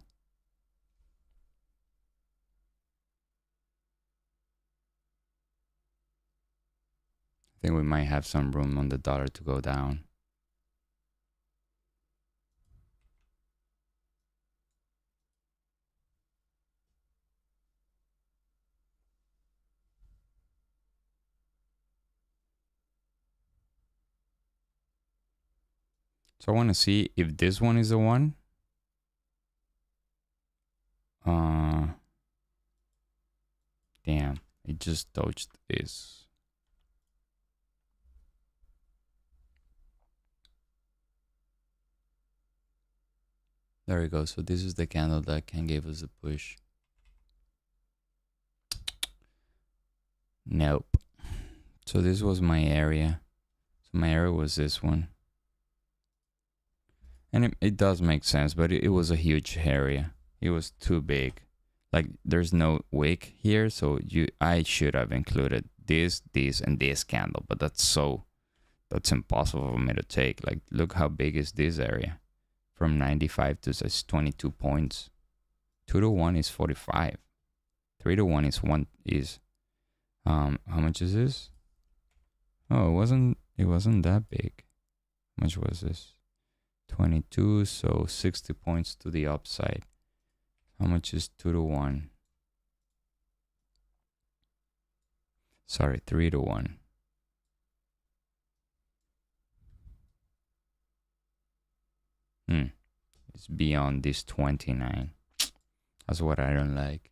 I think we might have some room on the dollar to go down. So I want to see if this one is the one. Damn, it just dodged this. There we go. So this is the candle that can give us a push. Nope. So this was my area. So my area was this one. And it does make sense, but it was a huge area. It was too big. Like there's no wick here, so I should have included this, and this candle, but that's impossible for me to take. Like look how big is this area. From 95 to 22 points. 2 to 1 is 45. 3 to 1 is how much is this? Oh, it wasn't that big. How much was this? 22, so 60 points to the upside. How much is 2 to 1? Sorry, 3 to 1. It's beyond this 29. That's what I don't like.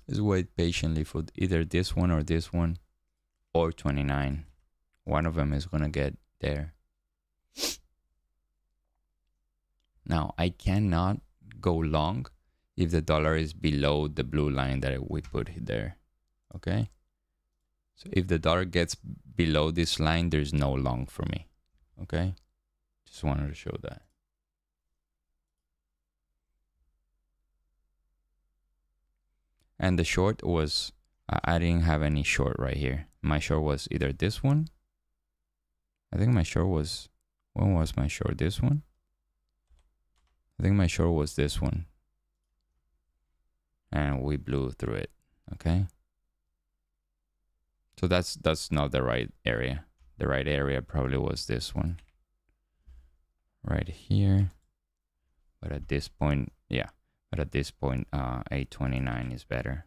Just wait patiently for either this one or 29. One of them is gonna get there. Now I cannot go long if the dollar is below the blue line that we put there. Okay, so if the dollar gets below this line, there's no long for me. Okay, just wanted to show that. And the short was, I didn't have any short right here. My short was either this one. I think my short was, when was my short? This one? I think my short was this one. And we blew through it, okay? So that's not the right area. The right area probably was this one. Right here. But at this point, yeah. But at this point, 829 is better.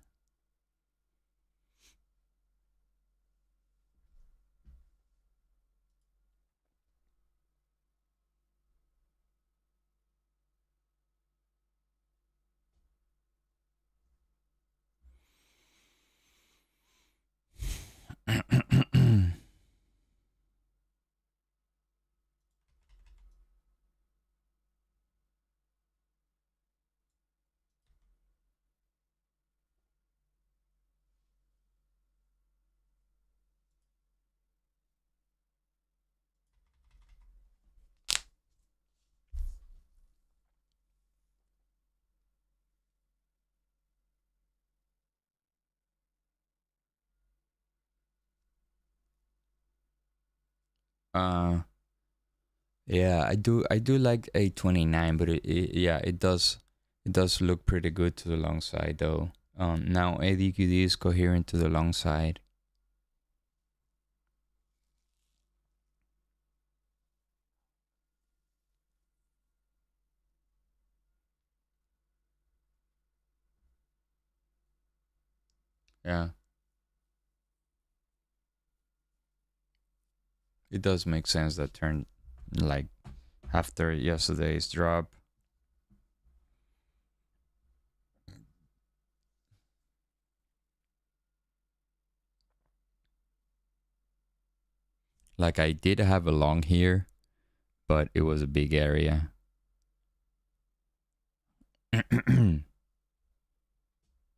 Yeah, I do like 829, but yeah, it does look pretty good to the long side though. Now ADQD is coherent to the long side. Yeah. It does make sense that turn, like, after yesterday's drop. Like, I did have a long here, but it was a big area.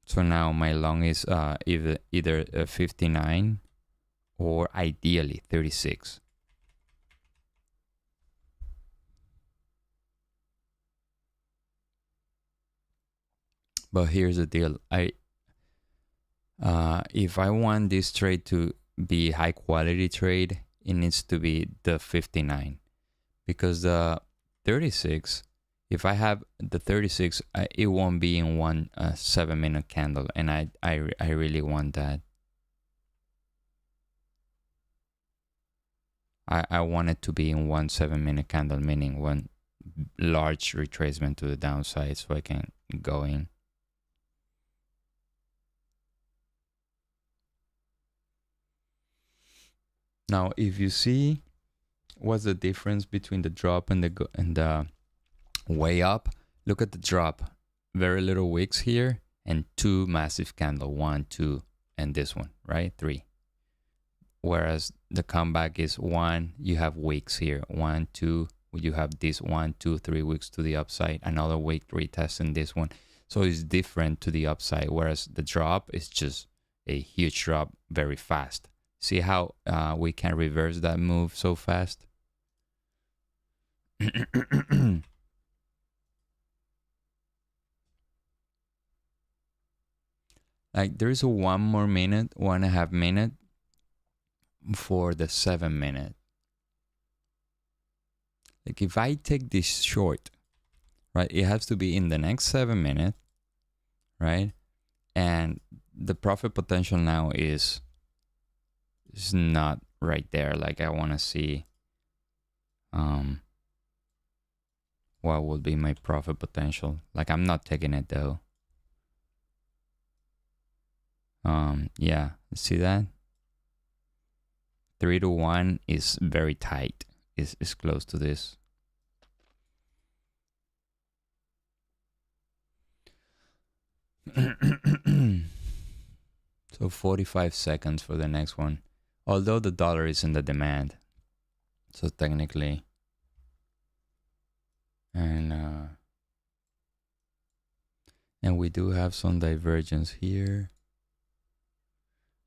So now my long is either 59 or ideally 36. But here's the deal. If I want this trade to be high quality trade, it needs to be the 59, because the 36, if I have the 36, it won't be in one 7-minute candle, and I really want that. I want it to be in one 7-minute candle, meaning one large retracement to the downside, so I can go in. Now, if you see what's the difference between the drop and the way up, look at the drop. Very little wicks here, and two massive candle, 1, 2, and this one, right? 3. Whereas the comeback is 1, you have wicks here, 1, 2, you have this 1, 2, 3 wicks to the upside, another wick retesting this one. So it's different to the upside, whereas the drop is just a huge drop very fast. See how we can reverse that move so fast? Like, there is a 1.5 minute for the 7-minute. Like, if I take this short, right, it has to be in the next 7-minute, right? And the profit potential now is not right there. Like, I want to see what would be my profit potential. Like, I'm not taking it though. Yeah, see that? 3 to 1 is very tight. Is close to this. So 45 seconds for the next one. Although the dollar is in the demand, so technically, and we do have some divergence here.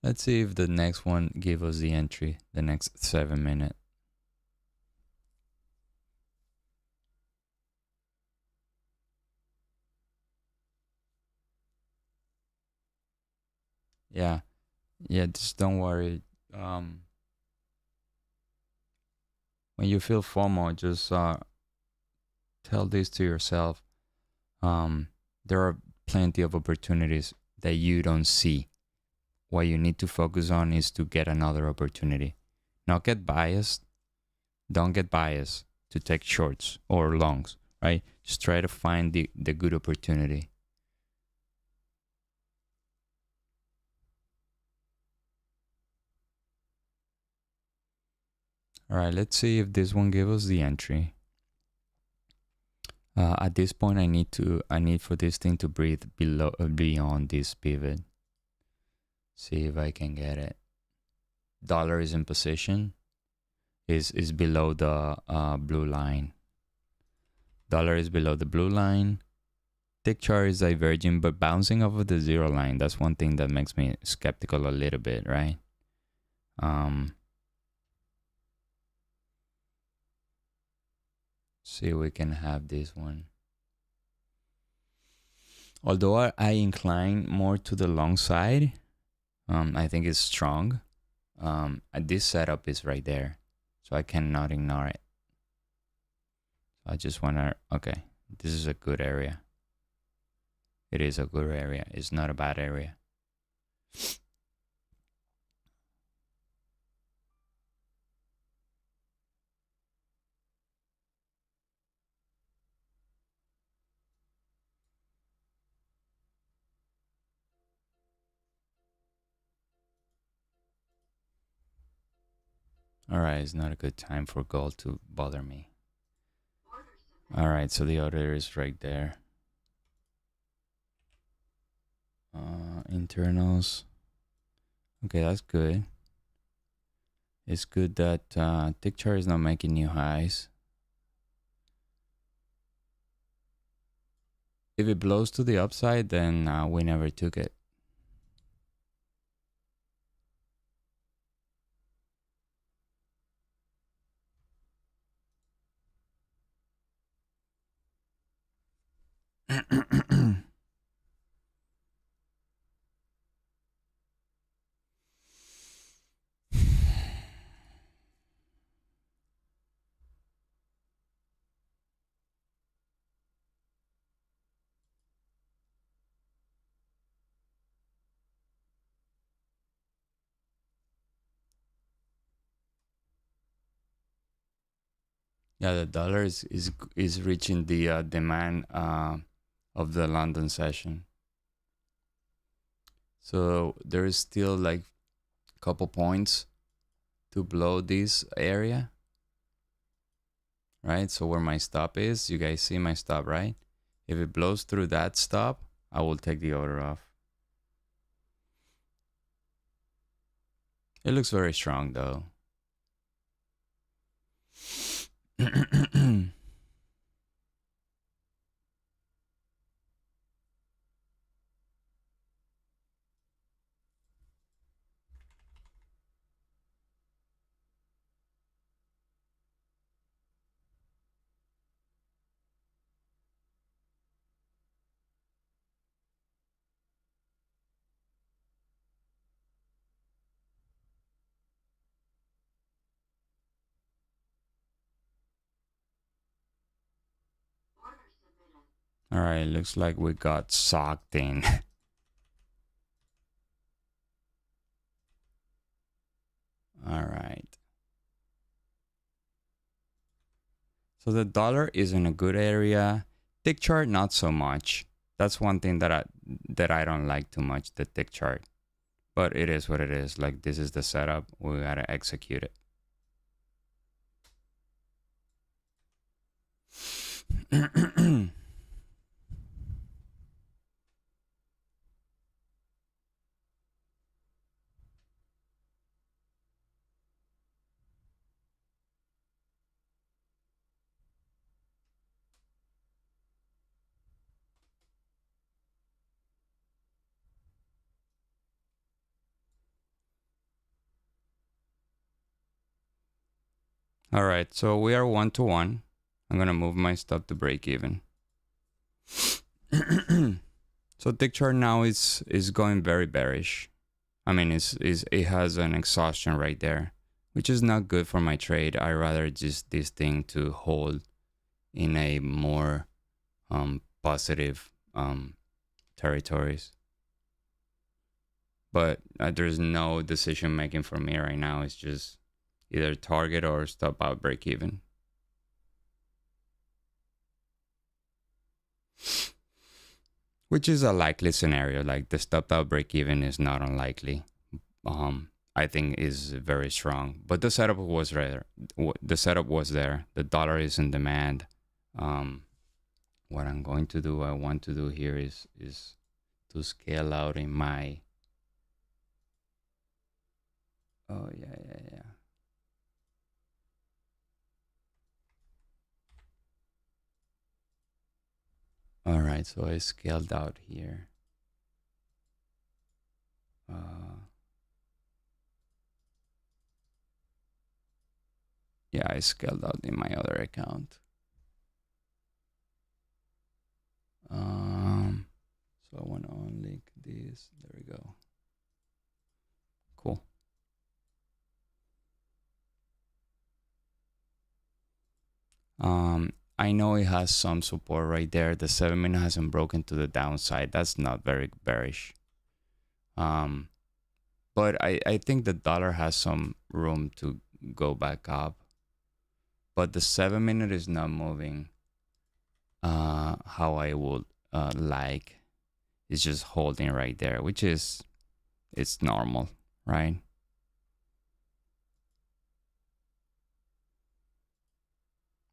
Let's see if the next one gives us the entry, the next 7-minute. Yeah. Yeah, just don't worry. Um, when you feel FOMO, just tell this to yourself. Um, there are plenty of opportunities that you don't see. What you need to focus on is to get another opportunity. Not get biased. Don't get biased to take shorts or longs, right? Just try to find the good opportunity. All right, let's see if this one gives us the entry. At this point, I need for this thing to breathe below beyond this pivot. See if I can get it. Dollar is in position. Is below the blue line. Dollar is below the blue line. Tick chart is diverging, but bouncing off of the zero line. That's one thing that makes me skeptical a little bit, right? See if we can have this one. Although I incline more to the long side, I think it's strong. This setup is right there, so I cannot ignore it. I just want to, okay, this is a good area. It is a good area. It's not a bad area. All right, it's not a good time for gold to bother me. All right, so the order is right there. Internals. Okay, that's good. It's good that tick chart is not making new highs. If it blows to the upside, then we never took it. Yeah, the dollar is reaching the demand of the London session. So there is still like a couple points to blow this area, right? So where my stop is, you guys see my stop, right? If it blows through that stop, I will take the order off. It looks very strong though. All right, looks like we got socked in. All right. So the dollar is in a good area. Tick chart, not so much. That's one thing that I don't like too much, the tick chart. But it is what it is. Like, this is the setup. We gotta execute it. All right, so we are 1-to-1. I'm gonna move my stop to break even. So tick chart now is going very bearish. I mean, it has an exhaustion right there, which is not good for my trade. I rather just this thing to hold in a more positive territories. But there's no decision making for me right now. It's just either target or stop out break even. Which is a likely scenario. Like the stop out break even is not unlikely. I think is very strong. But the setup was there. The setup was there. The dollar is in demand. What I'm going to do, I want to do here is to scale out in my. Oh yeah. All right, so I scaled out here. Yeah, I scaled out in my other account. So I want to unlink this. There we go. Cool. I know it has some support right there. The 7 minute hasn't broken to the downside. That's not very bearish. But I think the dollar has some room to go back up. But the 7 minute is not moving how I would like. It's just holding right there, which is, it's normal, right?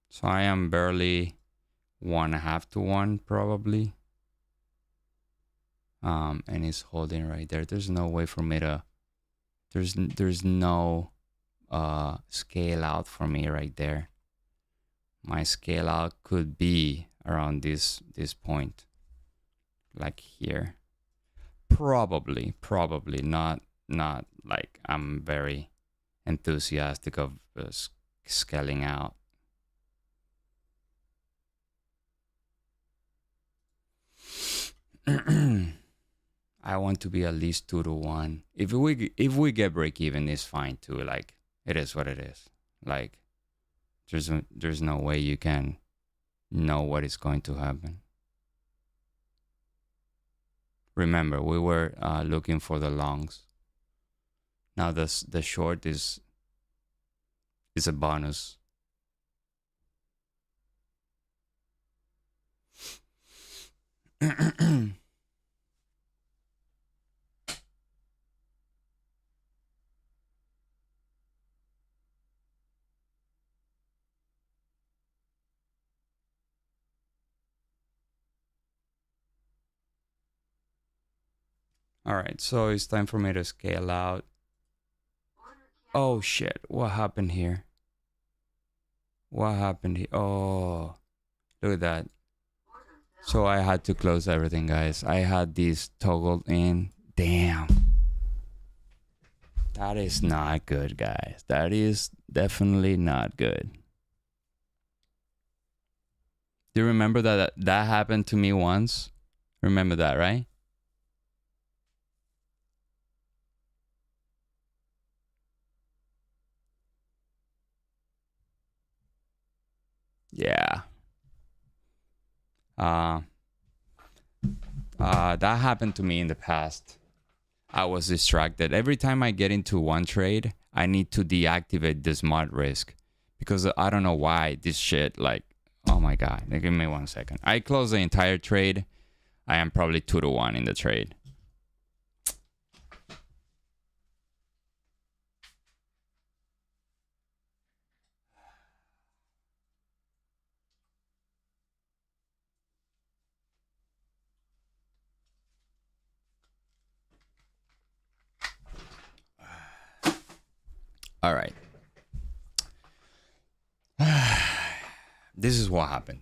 So I am barely 1.5 to 1 probably. And it's holding right there. There's no way for me to, there's no scale out for me right there. My scale out could be around this point, like here. Probably not like I'm very enthusiastic of scaling out. I want to be at least 2 to 1. If we get break even, it's fine too. Like it is what it is. Like there's no way you can know what is going to happen. Remember, we were looking for the longs. Now the short is a bonus. All right, so it's time for me to scale out. Oh shit, what happened here? What happened here? Oh, look at that. So I had to close everything, guys. I had these toggled in. Damn. That is not good, guys. That is definitely not good. Do you remember that happened to me once? Remember that, right? Yeah. That happened to me in the past. I was distracted. Every time I get into one trade, I need to deactivate the smart risk because I don't know why this shit, like, oh my God. Give me 1 second. I close the entire trade. I am probably 2 to 1 in the trade. All right. This is what happened.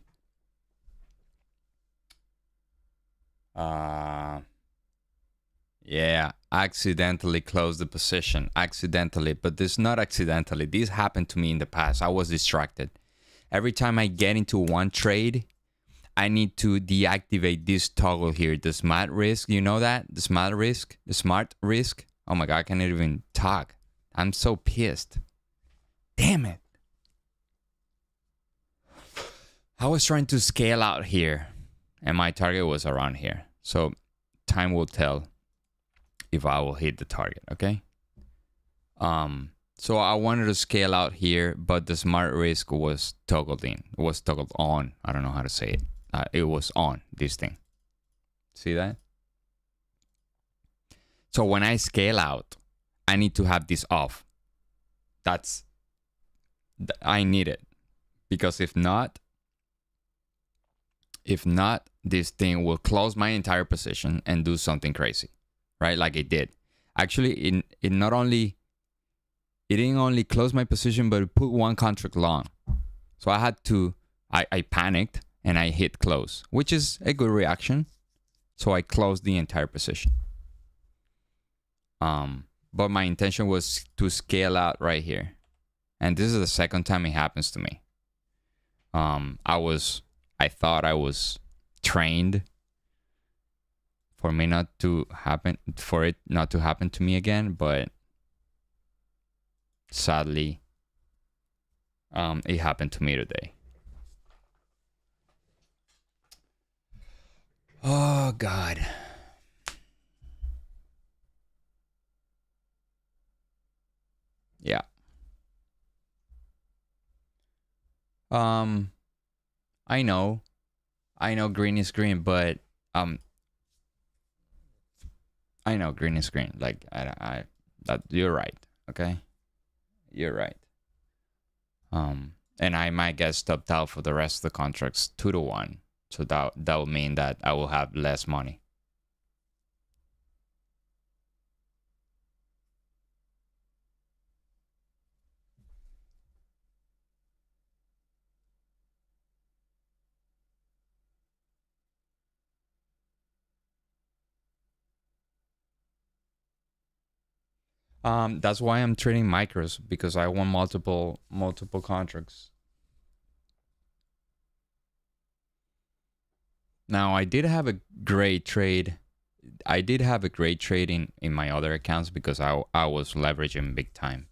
Yeah, accidentally closed the position. Accidentally, but this not accidentally. This happened to me in the past. I was distracted. Every time I get into one trade, I need to deactivate this toggle here, the smart risk. You know that? The smart risk? Oh my God, I can't even talk. I'm so pissed. Damn it. I was trying to scale out here, and my target was around here. So time will tell if I will hit the target, okay? So I wanted to scale out here, but the smart risk was toggled in. It was toggled on. I don't know how to say it. It was on, this thing. See that? So when I scale out, I need to have this off. I need it. Because if not, this thing will close my entire position and do something crazy, right? Like it did. Actually, it didn't only close my position, but it put one contract long. So I panicked and I hit close, which is a good reaction. So I closed the entire position. But my intention was to scale out right here. And this is the second time it happens to me. I thought I was trained for it not to happen to me again, but sadly, it happened to me today. Oh God. Yeah. I know green is green, but I know green is green. Like that you're right. Okay, you're right. And I might get stopped out for the rest of the contracts 2-1. So that will mean that I will have less money. That's why I'm trading micros, because I want multiple contracts. Now I did have a great trade. In my other accounts because I was leveraging big time.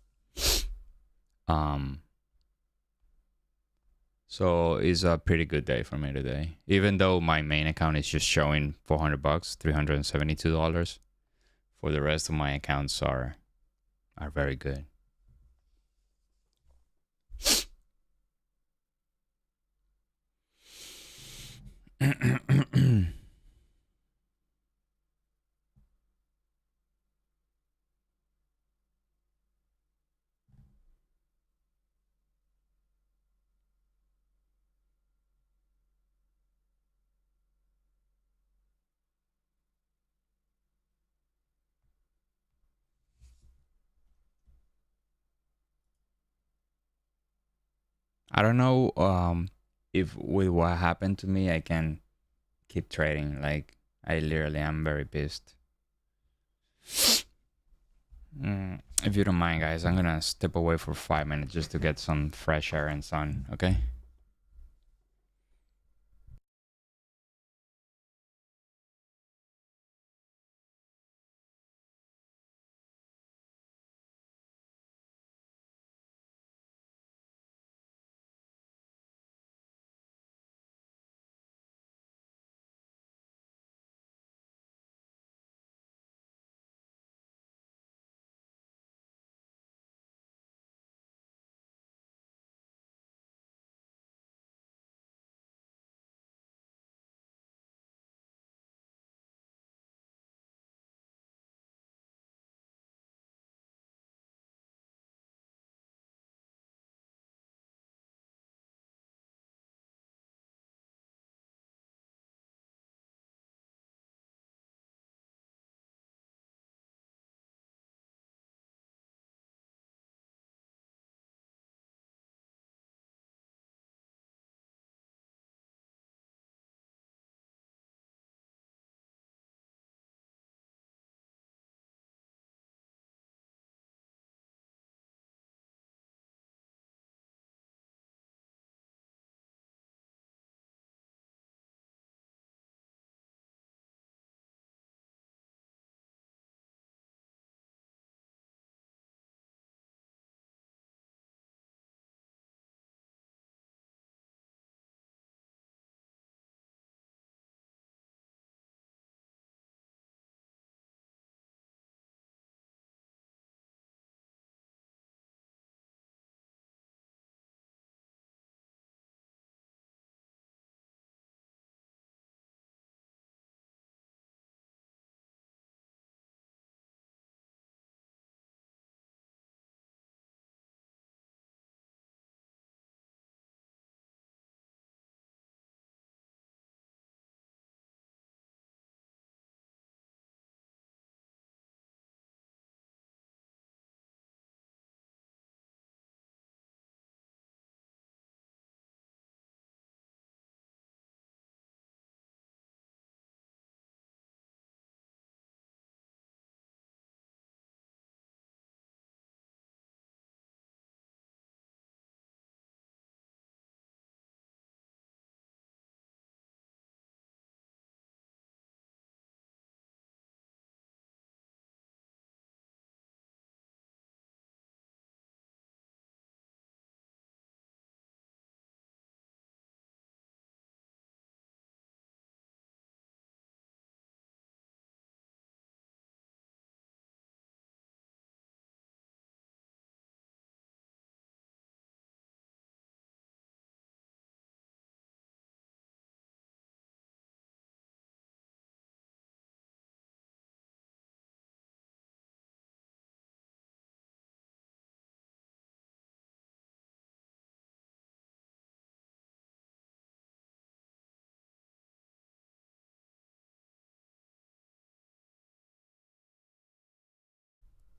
So it's a pretty good day for me today. Even though my main account is just showing $400, $372. For the rest of my accounts are very good. I don't know if with what happened to me I can keep trading. Like I literally am very pissed. If you don't mind, guys, I'm gonna step away for 5 minutes just to get some fresh air and sun, okay?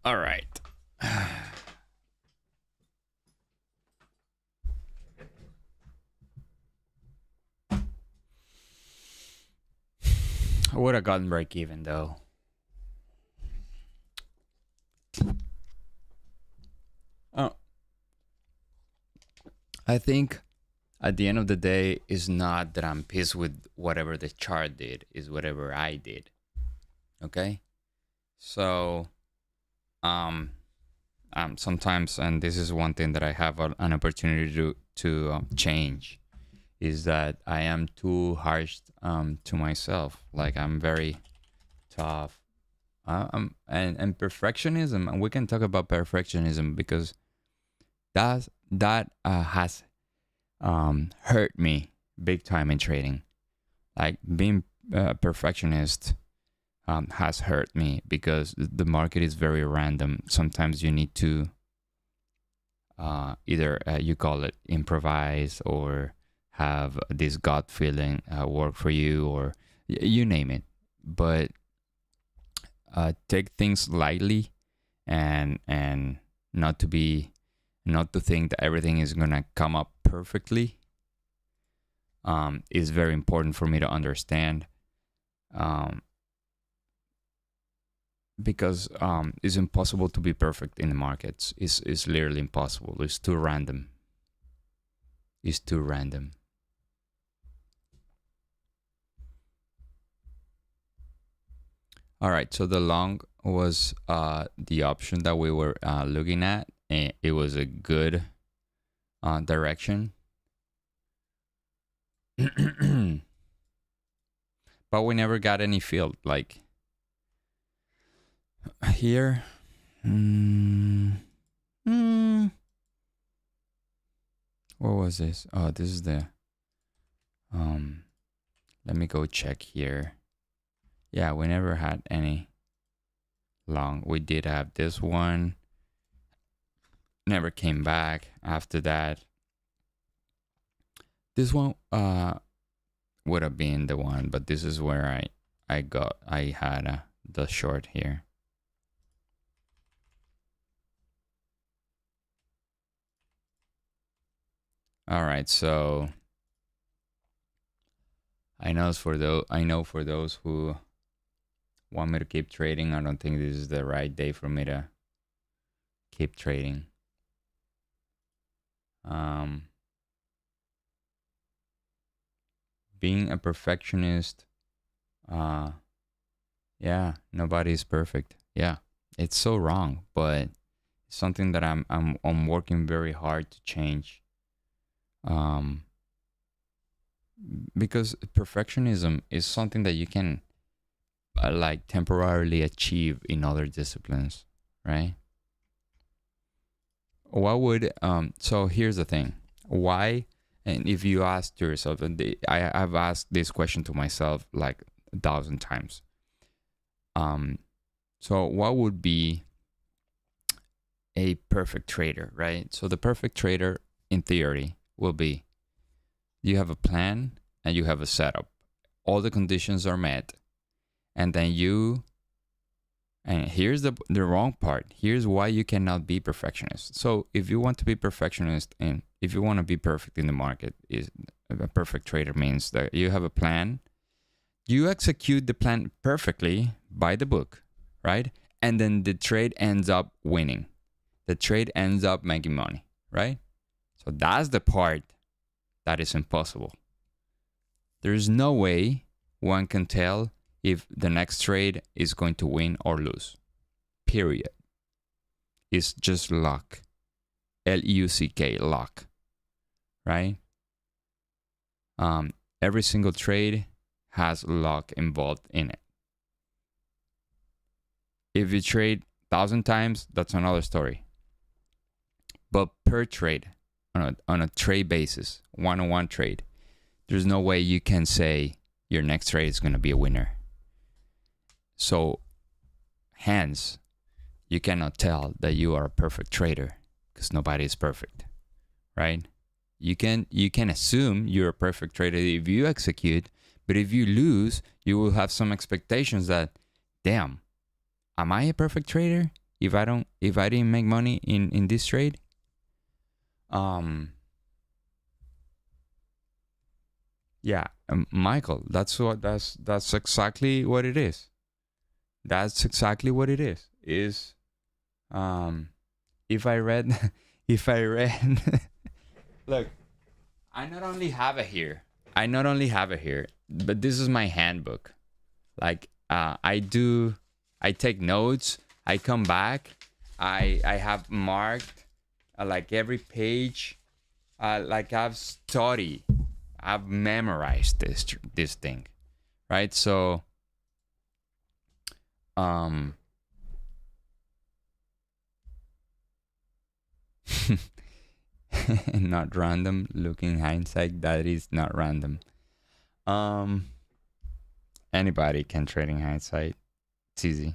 All right. I would have gotten break even though. Oh, I think at the end of the day, it's not that I'm pissed with whatever the chart did, is whatever I did. Okay, so sometimes, and this is one thing that I have an opportunity to change, is that I am too harsh to myself. Like I'm very tough. And perfectionism, and we can talk about perfectionism because that has hurt me big time in trading. Like being a perfectionist has hurt me because the market is very random. Sometimes you need to either you call it improvise or have this gut feeling work for you, or you name it. But take things lightly, and not to think that everything is gonna come up perfectly is very important for me to understand, because it's impossible to be perfect in the markets. It's literally impossible. It's too random. It's too random. All right, so the long was the option that we were looking at, and it was a good direction. But we never got any field. Like here, what was this? Oh, this is the let me go check here. Yeah, we never had any long. We did have this one. Never came back after that. This one would have been the one, but this is where I had the short here. All right, so I know for those who want me to keep trading, I don't think this is the right day for me to keep trading. Being a perfectionist, yeah, nobody's perfect. Yeah, it's so wrong, but it's something that I'm working very hard to change. Because perfectionism is something that you can like temporarily achieve in other disciplines, right? What would so here's the thing. Why, and if you ask yourself, and I've asked this question to myself like 1,000 times. So what would be a perfect trader, right? So the perfect trader in theory will be you have a plan and you have a setup. All the conditions are met, and then and here's the wrong part. Here's why you cannot be perfectionist. So if you want to be perfectionist and if you want to be perfect in the market, is a perfect trader means that you have a plan, you execute the plan perfectly by the book, right? And then the trade ends up winning. The trade ends up making money, right? So that's the part that is impossible. There's no way one can tell if the next trade is going to win or lose. Period. It's just luck. Luck, luck. Right? Every single trade has luck involved in it. If you trade 1,000 times, that's another story. But per trade, on a trade basis, one-on-one trade, there's no way you can say your next trade is going to be a winner. So, hence, you cannot tell that you are a perfect trader because nobody is perfect, right? You can assume you're a perfect trader if you execute, but if you lose, you will have some expectations that, damn, am I a perfect trader? if I didn't make money in this trade, yeah, Michael, that's exactly what it is. That's exactly what it is. If I read if I read look, I not only have it here, but this is my handbook. Like I take notes, I come back, I have marked like every page, like I've studied, I've memorized this thing, right? So not random. Looking hindsight, that is not random. Anybody can trade in hindsight. It's easy.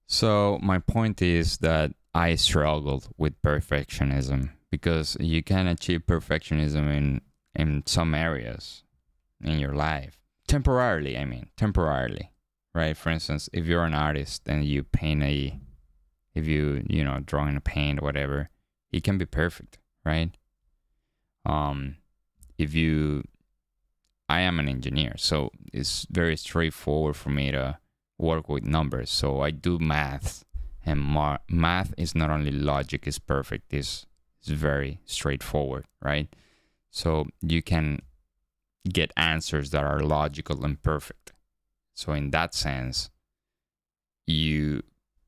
So my point is that I struggled with perfectionism, because you can achieve perfectionism in some areas in your life. Temporarily, right? For instance, if you're an artist and you paint drawing a paint, whatever, it can be perfect, right? I am an engineer, so it's very straightforward for me to work with numbers. So I do math, and math is not only logic, it's perfect. It's very straightforward, right? So you can get answers that are logical and perfect. So in that sense, you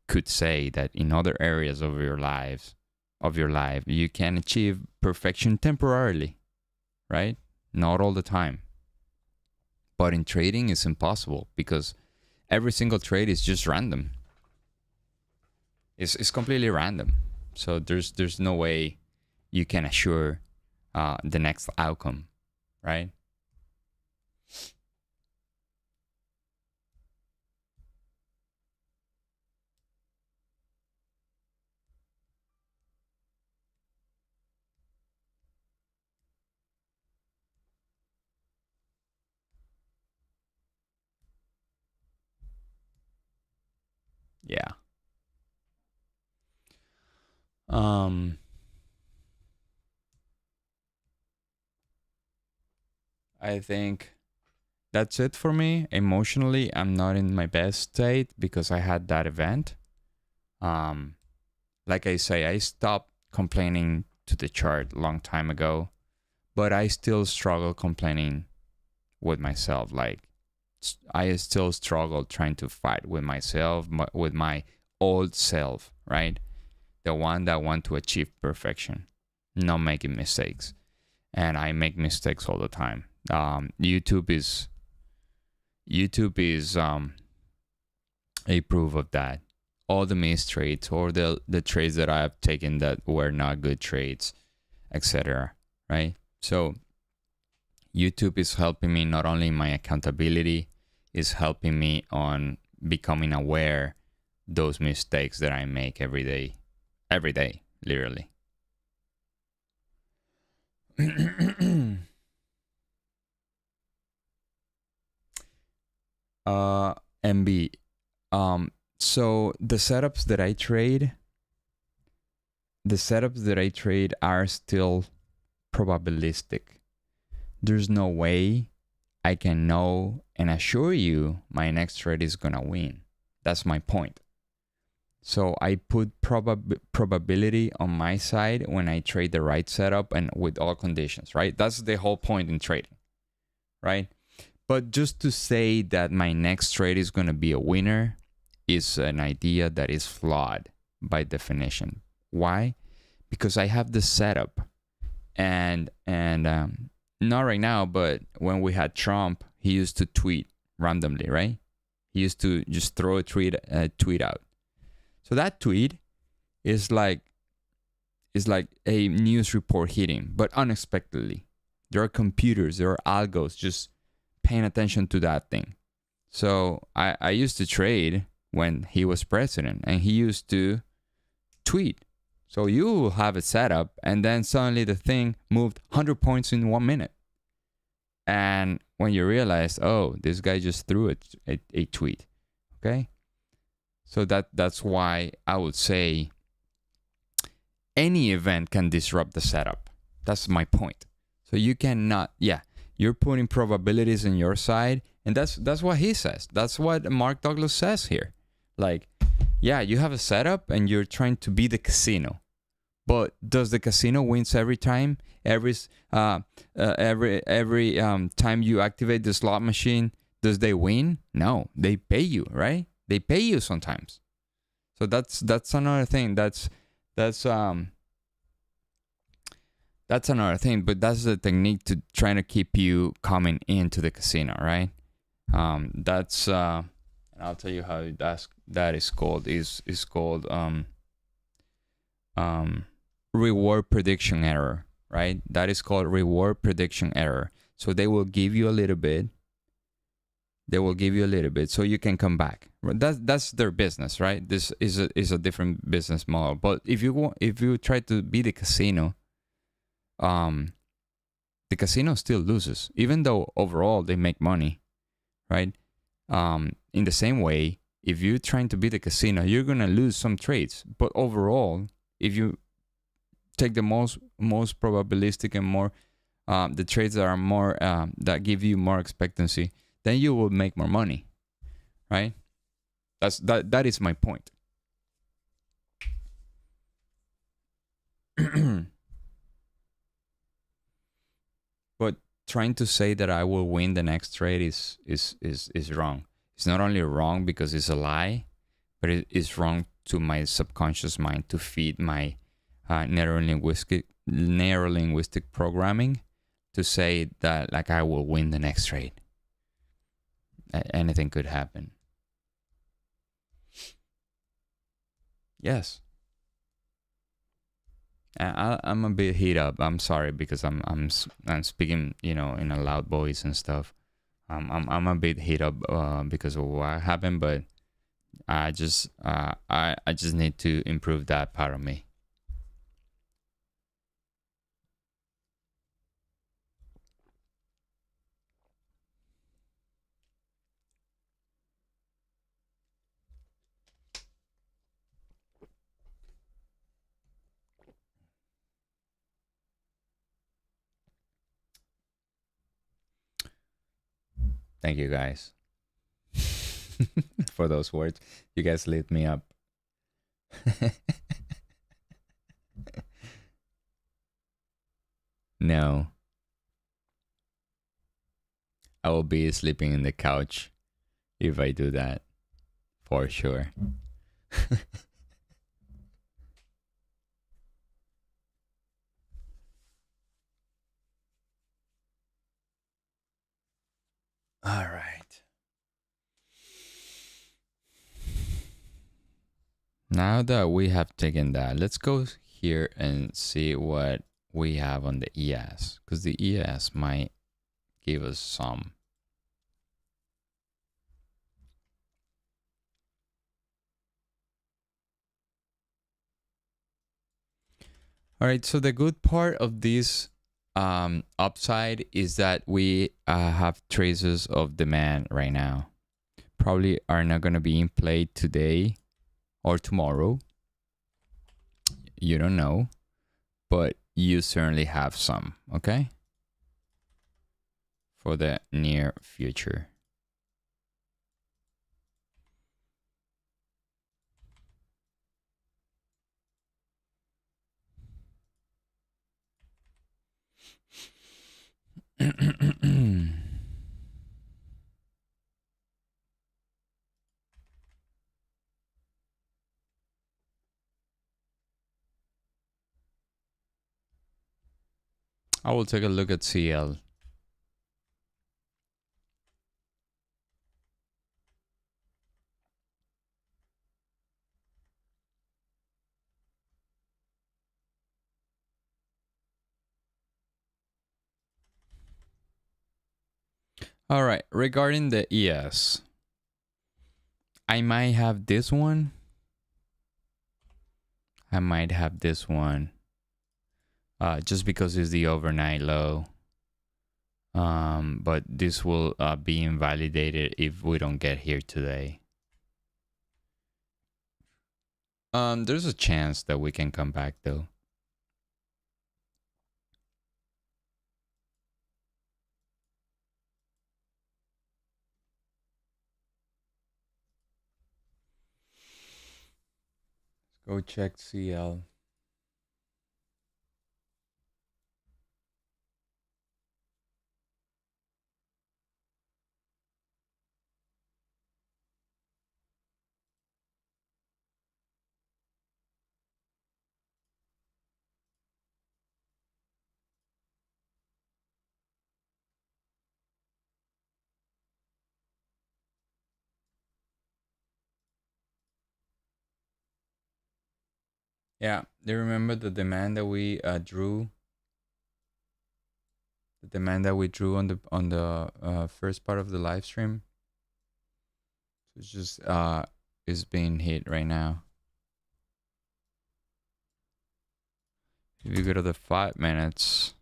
could say that in other areas of your life, you can achieve perfection temporarily, right? Not all the time. But in trading, it's impossible, because every single trade is just random. It's completely random. So there's no way you can assure the next outcome, right? Yeah. I think that's it for me. Emotionally, I'm not in my best state because I had that event. Like I say, I stopped complaining to the chart a long time ago, but I still struggle complaining with myself. Like I still struggle trying to fight with myself, with my old self, right? The one that want to achieve perfection, not making mistakes. And I make mistakes all the time. YouTube is a proof of that. All the missed trades, or the trades that I have taken that were not good trades, etc. Right? So YouTube is helping me not only in my accountability, is helping me on becoming aware those mistakes that I make every day, literally. MB. So the setups that I trade are still probabilistic. There's no way I can know and assure you my next trade is gonna win. That's my point. So I put probability on my side when I trade the right setup and with all conditions, right? That's the whole point in trading, right? But just to say that my next trade is going to be a winner is an idea that is flawed by definition. Why? Because I have the setup, and not right now, but when we had Trump, he used to tweet randomly, right? He used to just throw a tweet out. So that tweet is like a news report hitting, but unexpectedly. There are computers, there are algos just paying attention to that thing. So I used to trade when he was president, and he used to tweet. So you have it set up, and then suddenly the thing moved 100 points in 1 minute. And when you realize, oh, this guy just threw a tweet, okay? So that's why I would say any event can disrupt the setup. That's my point. So you cannot, you're putting probabilities on your side, and that's what he says. That's what Mark Douglas says here. Like, yeah, you have a setup and you're trying to be the casino. But does the casino wins every time? Every time you activate the slot machine, does they win? No, they pay you, right? They pay you sometimes. So that's another thing. That's another thing. But that's the technique to trying to keep you coming into the casino, right? That's and I'll tell you how that is called. Is called reward prediction error, right? That is called reward prediction error. So they will give you a little bit. They will give you a little bit so you can come back. That's their business, right? This is a different business model. But if you try to be the casino, the casino still loses, even though overall they make money, right? In the same way, if you're trying to be the casino, you're gonna lose some trades. But overall, if you take the most probabilistic and more the trades that are more that give you more expectancy, then you will make more money, right? That is my point. But trying to say that I will win the next trade is wrong. It's not only wrong because it's a lie, but it is wrong to my subconscious mind to feed my neurolinguistic programming to say that like I will win the next trade. Anything could happen. Yes. I'm a bit heat up. I'm sorry because I'm speaking, in a loud voice and stuff. I'm a bit heat up because of what happened, but I just need to improve that part of me. Thank you guys for those words. You guys lit me up. No. I will be sleeping in the couch if I do that. For sure. All right. Now that we have taken that, let's go here and see what we have on the ES, because the ES might give us some. All right, so the good part of this upside is that we have traces of demand right now. Probably are not going to be in play today or tomorrow. You don't know, but you certainly have some, okay? For the near future. I will take a look at CL. All right, regarding the ES, I might have this one. I might have this one just because it's the overnight low. But this will be invalidated if we don't get here today. There's a chance that we can come back though. Let's go check CL. Yeah, do you remember the demand that we drew? The demand that we drew on the first part of the live stream. So it's just is being hit right now. If you go to the 5 minutes,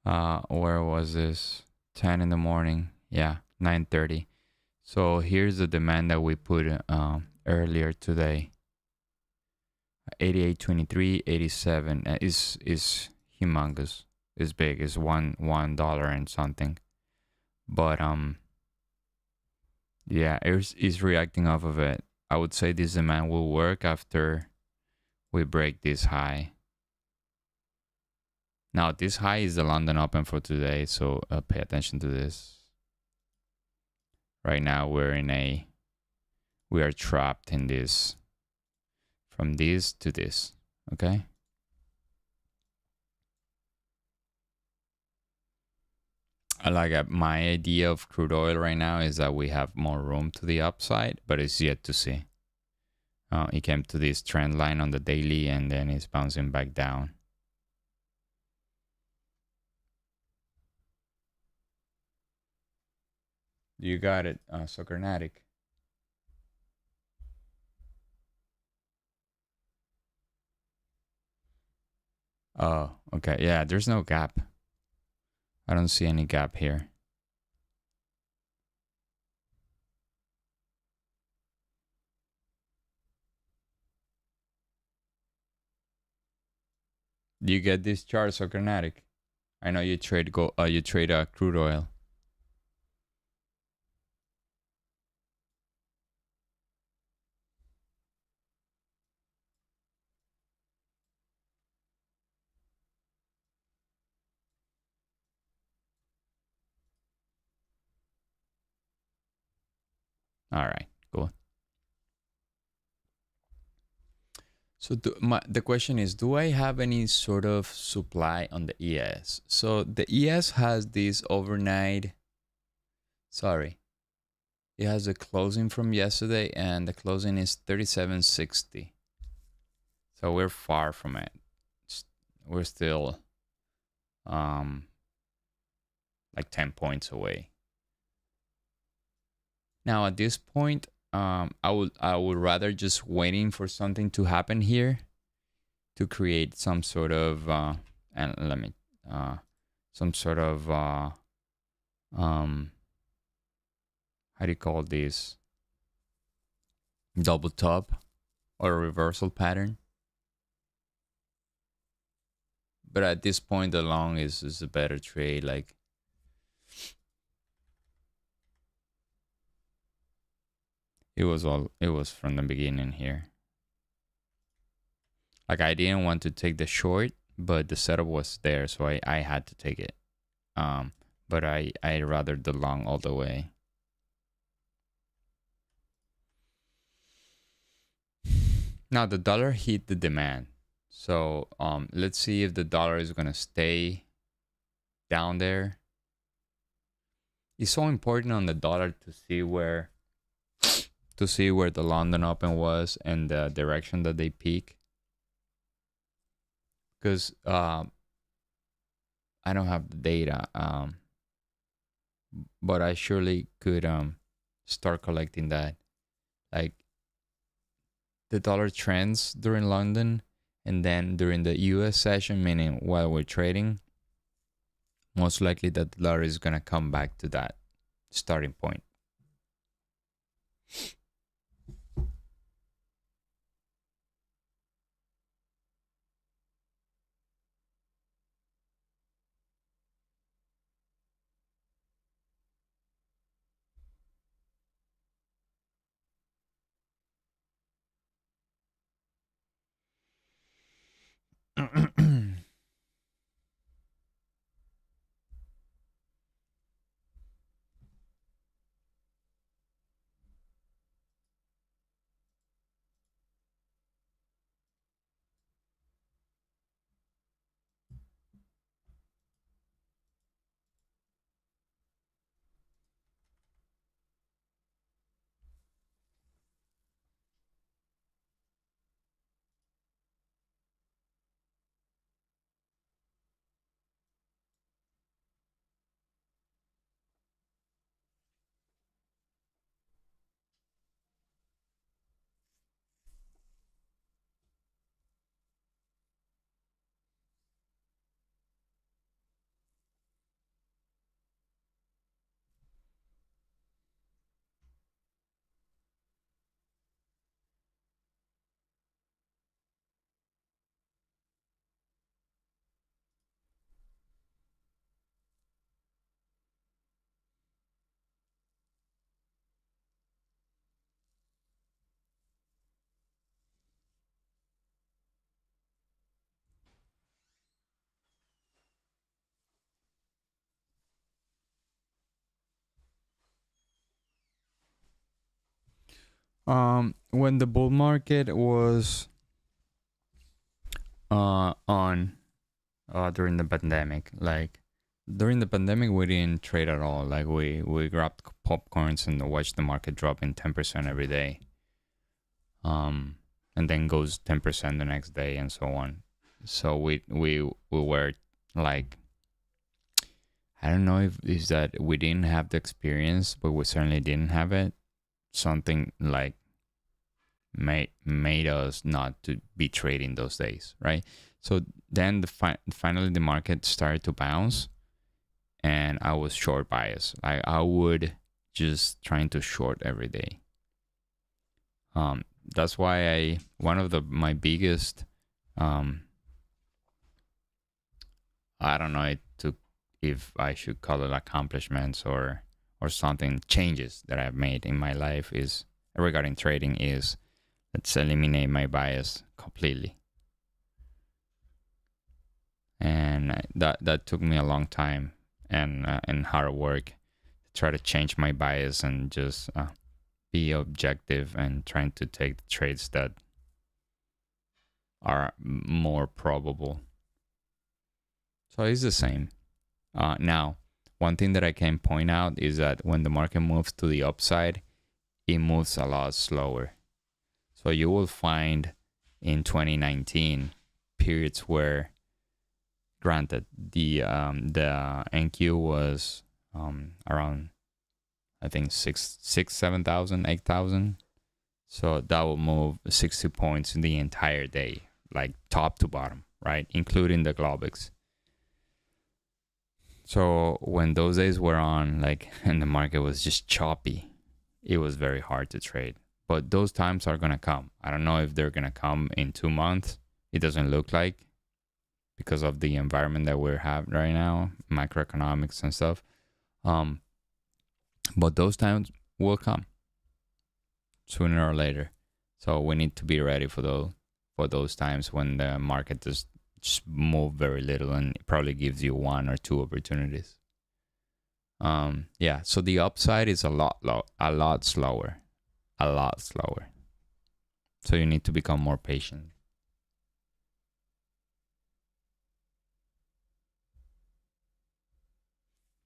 where was this? 10 in the morning. Yeah, 9:30. So here's the demand that we put earlier today. 88.23, 87 is humongous. Is big. Is $1 and something. But yeah, it's reacting off of it. I would say this demand will work after we break this high. Now this high is the London Open for today, so pay attention to this. Right now we are trapped in this, from this to this, okay? My idea of crude oil right now is that we have more room to the upside, but it's yet to see. It came to this trend line on the daily and then it's bouncing back down. You got it, Soccernatic. Oh, okay. Yeah, there's no gap. I don't see any gap here. Do you get this chart, Soccernatic? I know you trade crude oil. All right, cool. So the question is, do I have any sort of supply on the ES? So the ES has this overnight, sorry, it has a closing from yesterday and the closing is 37.60. So we're far from it. We're still like 10 points away. Now at this point, I would rather just waiting for something to happen here to create some sort of some sort of how do you call this, double top or a reversal pattern. But at this point, the long is a better trade. Like, it was from the beginning here. Like, I didn't want to take the short, but the setup was there, so I had to take it. But I rather the long all the way. Now the dollar hit the demand. So let's see if the dollar is gonna stay down there. It's so important on the dollar to see where the London Open was and the direction that they peak. Because I don't have the data, but I surely could start collecting that. Like, the dollar trends during London and then during the US session, meaning while we're trading, most likely that the dollar is gonna come back to that starting point. When the bull market was on during the pandemic, like during the pandemic, we didn't trade at all. Like we grabbed popcorns and watched the market drop in 10% every day. And then goes 10% the next day and so on. So we were like, I don't know if is that we didn't have the experience, but we certainly didn't have it. Something like made us not to be trading those days, right? So then finally the market started to bounce, and I was short bias. I would just trying to short every day. That's why one of my biggest I don't know if I should call it accomplishments or something, changes that I've made in my life is regarding trading is let's eliminate my bias completely. And that took me a long time and hard work to try to change my bias and just be objective and trying to take the trades that are more probable. So it's the same. Now, one thing that I can point out is that when the market moves to the upside, it moves a lot slower. So you will find in 2019 periods where, granted, the NQ was around, I think 7,000, 8,000. So that will move 60 points in the entire day, like top to bottom, right? Including the Globex. So when those days were on, like, and the market was just choppy, it was very hard to trade. But those times are going to come. I don't know if they're going to come in 2 months. It doesn't look like, because of the environment that we're having right now, macroeconomics and stuff. But those times will come sooner or later. So we need to be ready for those times when the market just move very little, and it probably gives you 1 or 2 opportunities. Yeah, so the upside is a lot slower. So you need to become more patient.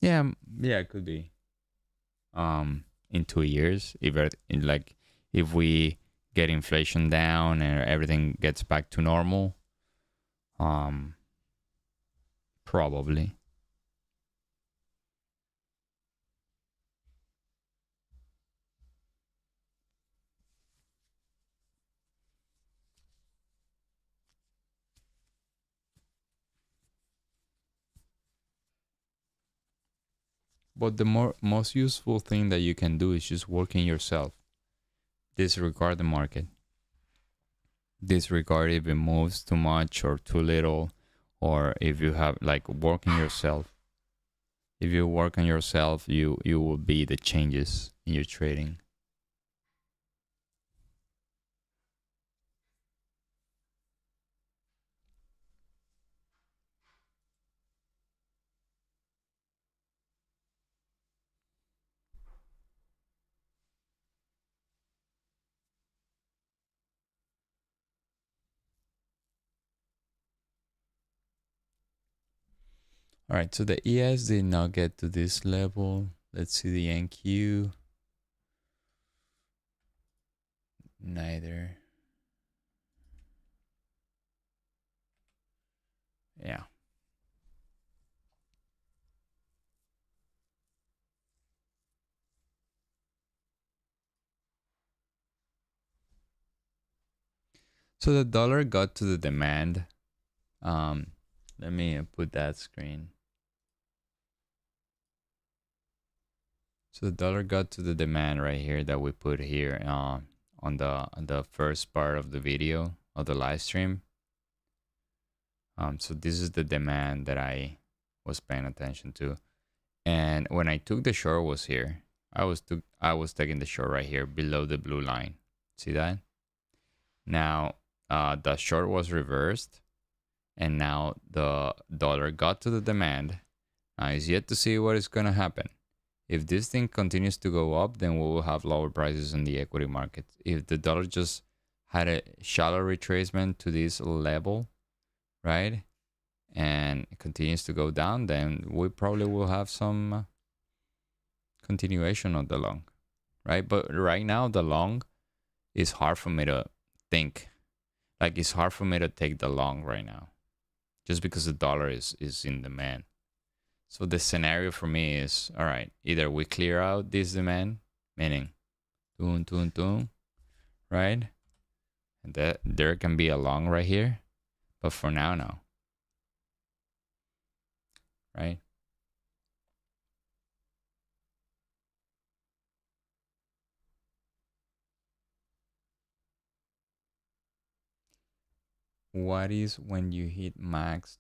Yeah, it could be. In 2 years, if we get inflation down and everything gets back to normal, probably. But the most useful thing that you can do is just working yourself. Disregard the market. Disregard if it moves too much or too little, or if you have like working yourself. If you work on yourself, you will be the changes in your trading. All right, so the ES did not get to this level. Let's see the NQ. Neither. Yeah. So the dollar got to the demand. Let me put that screen. So the dollar got to the demand right here that we put here on the first part of the video of the live stream. So this is the demand that I was paying attention to, and when I took the short was here. I was taking the short right here below the blue line. See that? Now the short was reversed, and now the dollar got to the demand. Now it's yet to see what is gonna happen. If this thing continues to go up, then we will have lower prices in the equity market. If the dollar just had a shallow retracement to this level, right, and it continues to go down, then we probably will have some continuation of the long, right? But right now, the long is hard for me to think. Like, it's hard for me to take the long right now, just because the dollar is in demand. So the scenario for me is, all right, either we clear out this demand, meaning doom, right? And that there can be a long right here, but for now, no. Right? What is when you hit max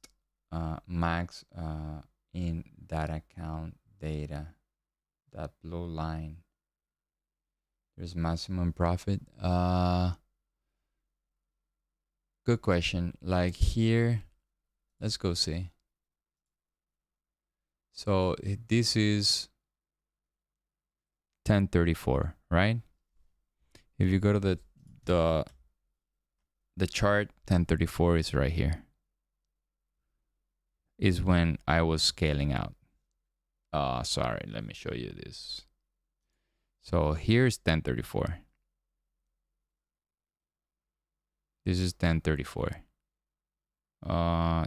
in that account data, that blue line? There's maximum profit. Good question. Like here, let's go see. So this is 1034, right? If you go to the chart, 1034 is right here. Is when I was scaling out. Sorry, let me show you this. So here's 1034. This is 1034.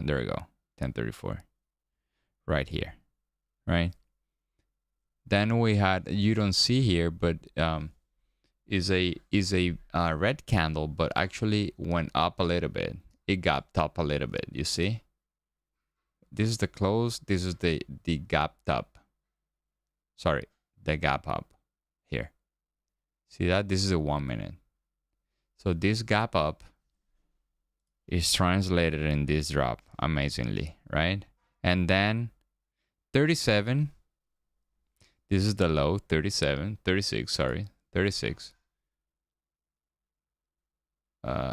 There we go. 1034. Right here. Right? Then we had, you don't see here, but is a red candle, but actually went up a little bit. It gapped up a little bit, you see? This is the close, this is the gapped up. Sorry, the gap up here. See that? This is a 1 minute. So this gap up is translated in this drop amazingly, right? And then 37, this is the low, 37, 36, sorry, 36. Oh,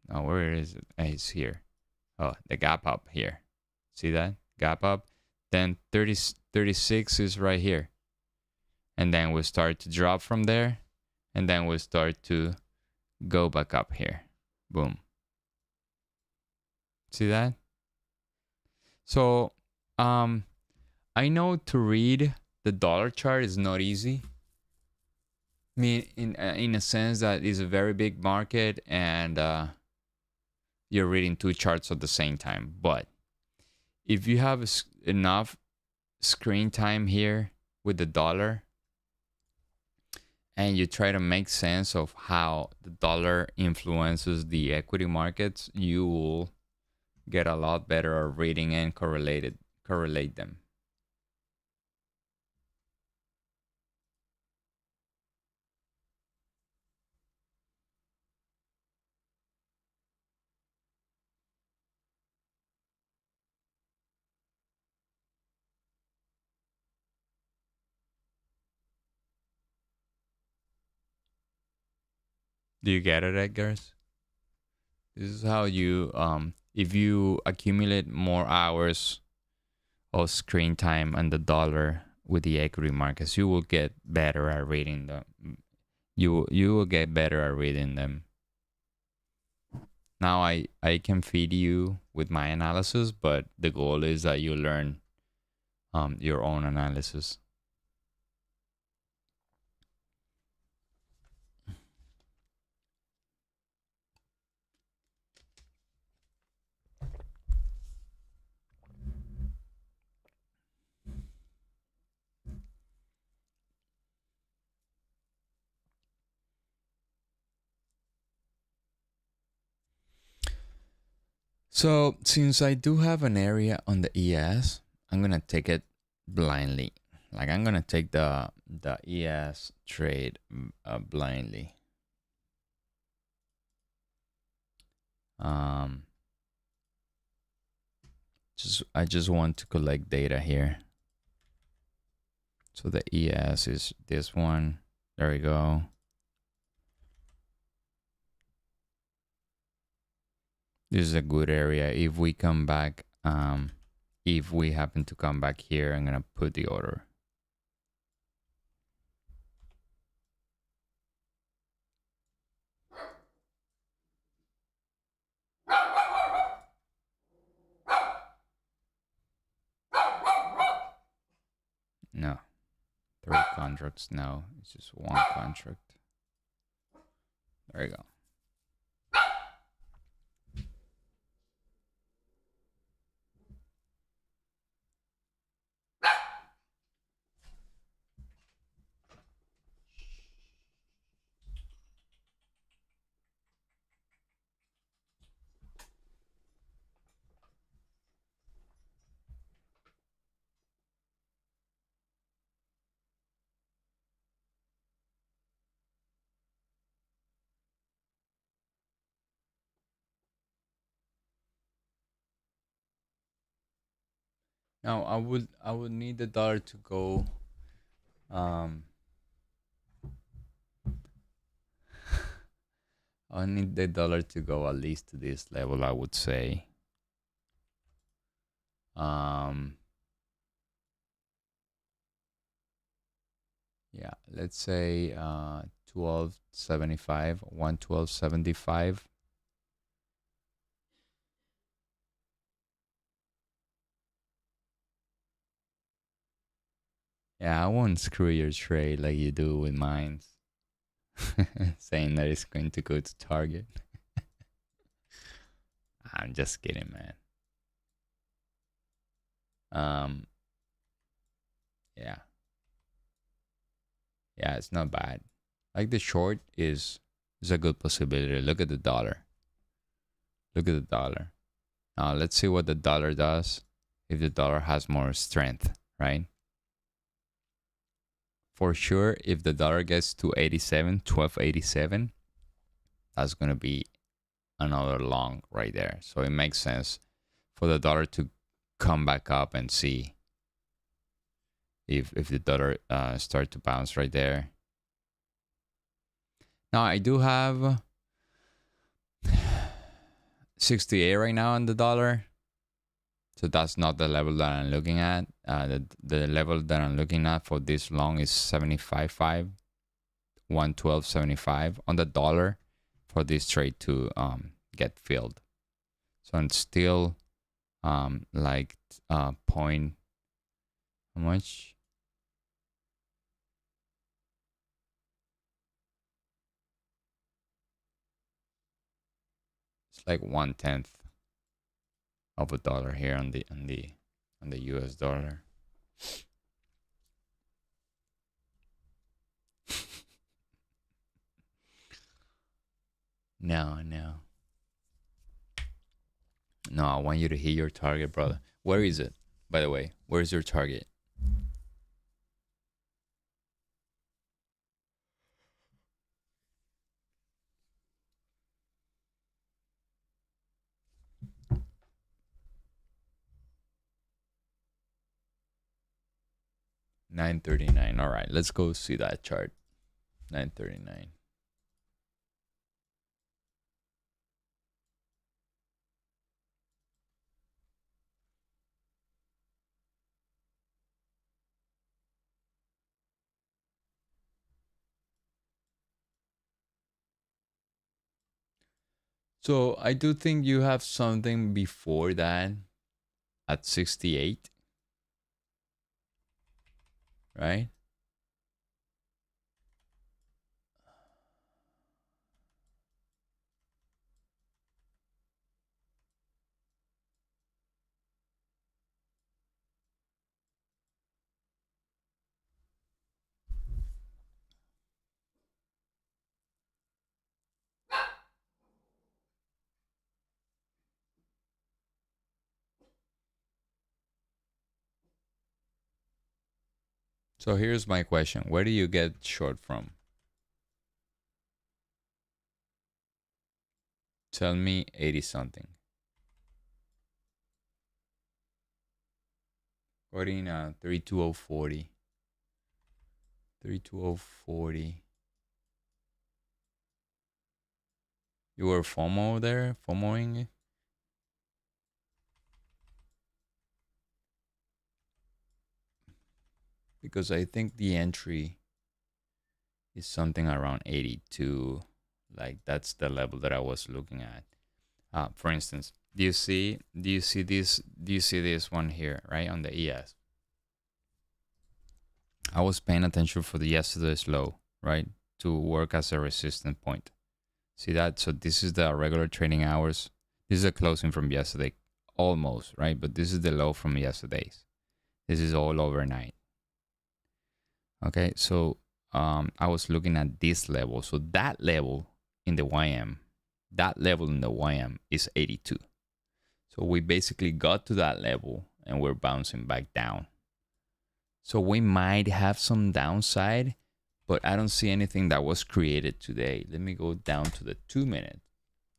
where is it? It's here. Oh, the gap up here. See that? Gap up. Then 36 is right here. And then we start to drop from there. And then we start to go back up here. Boom. See that? So, I know to read the dollar chart is not easy. I mean, in a sense that it's a very big market and you're reading two charts at the same time. But if you have enough screen time here with the dollar and you try to make sense of how the dollar influences the equity markets, you will get a lot better at reading and correlate them. Do you get it, Edgars? This is how you if you accumulate more hours of screen time and the dollar with the equity markets, you will get better at reading them. You will get better at reading them. Now I can feed you with my analysis, but the goal is that you learn your own analysis. So since I do have an area on the ES, I'm gonna take it blindly. Like I'm gonna take the ES trade blindly. I just want to collect data here. So the ES is this one. There we go. This is a good area. If we come back, if we happen to come back here, I'm gonna put the order. No, 3 contracts now. It's just 1 contract. There you go. Now I would need the dollar to go I need the dollar to go at least to this level, I would say. Yeah, let's say 1275, 112.75. Yeah, I won't screw your trade like you do with mine. Saying that it's going to go to target. I'm just kidding, man. Yeah. Yeah, it's not bad. Like the short is a good possibility. Look at the dollar. Look at the dollar. Now let's see what the dollar does if the dollar has more strength, right? For sure, if the dollar gets to 87, 1287, that's going to be another long right there. So it makes sense for the dollar to come back up and see if the dollar start to bounce right there. Now I do have 68 right now on the dollar. So that's not the level that I'm looking at. The level that I'm looking at for this long is 75.5, 112.75 on the dollar for this trade to get filled. So it's still like point, how much? It's like 1/10 of a dollar here on the US dollar. No, I want you to hit your target, brother. Where is it, by the way? Where's your target? $9.39. All right, let's go see that chart. $9.39. So I do think you have something before that at 68, right? So here's my question. Where do you get short from? Tell me 80 something. Quoting 32040. 32040. You were FOMO there? FOMOing? Because I think the entry is something around 82. Like that's the level that I was looking at. For instance, do you see this one here, right? On the ES. I was paying attention for the yesterday's low, right? To work as a resistance point. See that? So this is the regular trading hours. This is a closing from yesterday, almost, right? But this is the low from yesterday's. This is all overnight. Okay, so I was looking at this level. So that level in the YM, is 82. So we basically got to that level and we're bouncing back down. So we might have some downside, but I don't see anything that was created today. Let me go down to the 2 minute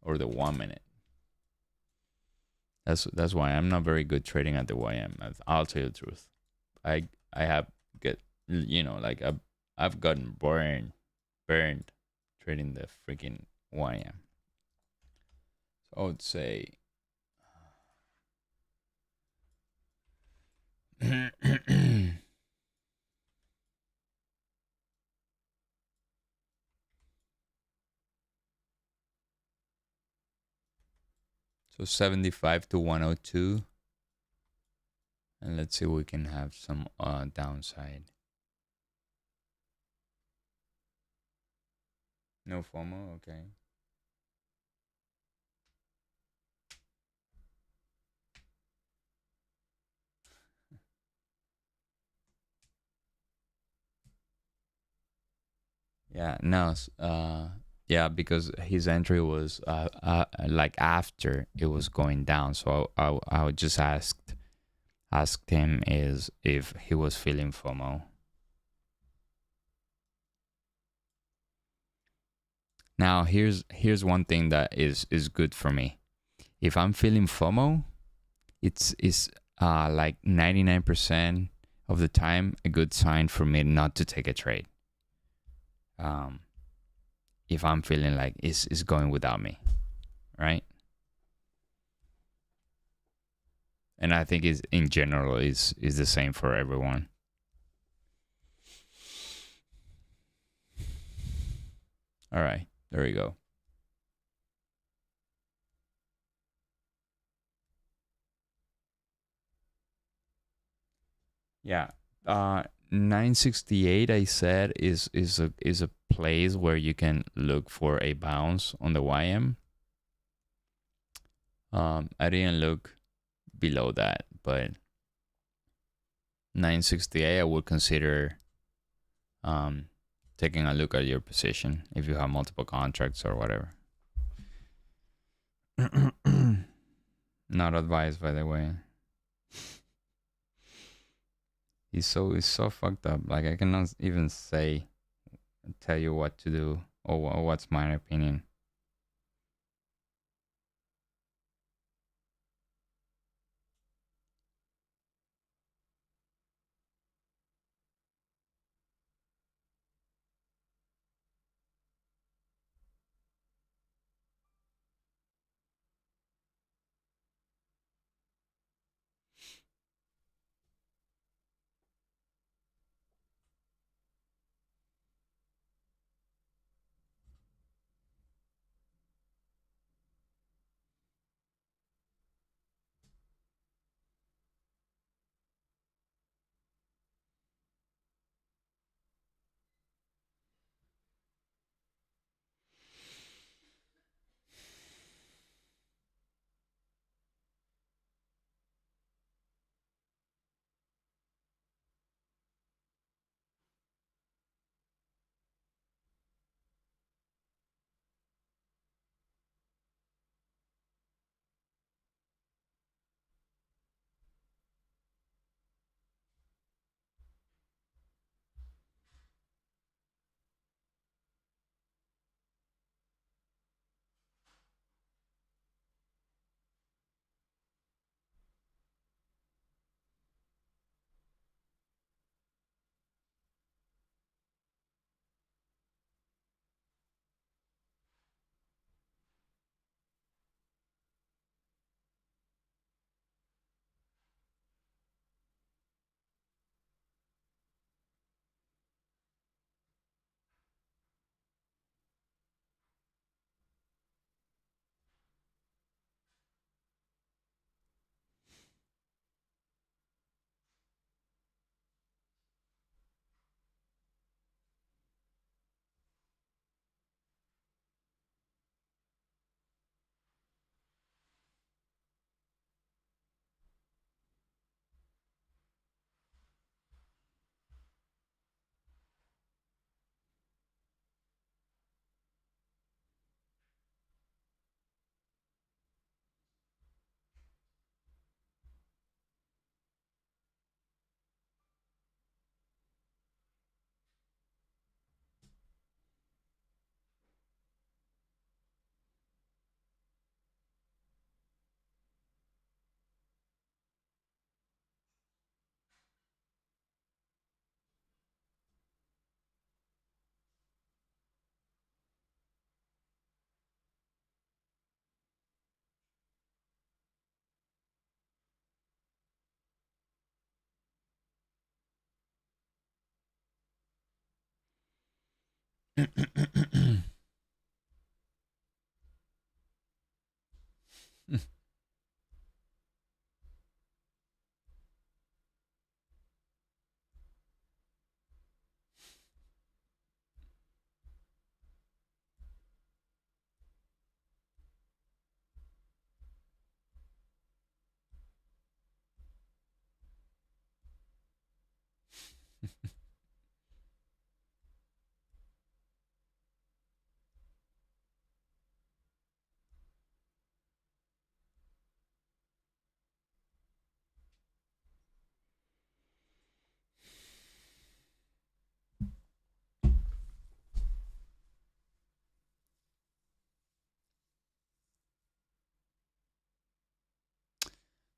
or the 1 minute. That's why I'm not very good trading at the YM. I'll tell you the truth. I have like I've gotten burned trading the freaking YM. So I would say so 75 to 102. And let's see if we can have some downside. No FOMO, okay. Yeah, no, yeah, because his entry was like after it was going down. So I would just asked him is if he was feeling FOMO. Now here's one thing that is good for me. If I'm feeling FOMO, it's like 99% of the time a good sign for me not to take a trade. If I'm feeling like it's going without me, right? And I think is in general is the same for everyone. All right, there we go. Yeah, 968 I said is a place where you can look for a bounce on the YM. I didn't look below that, but 968 I would consider taking a look at your position if you have multiple contracts or whatever. Not advised, by the way. He's so fucked up. Like I cannot even tell you what to do or what's my opinion.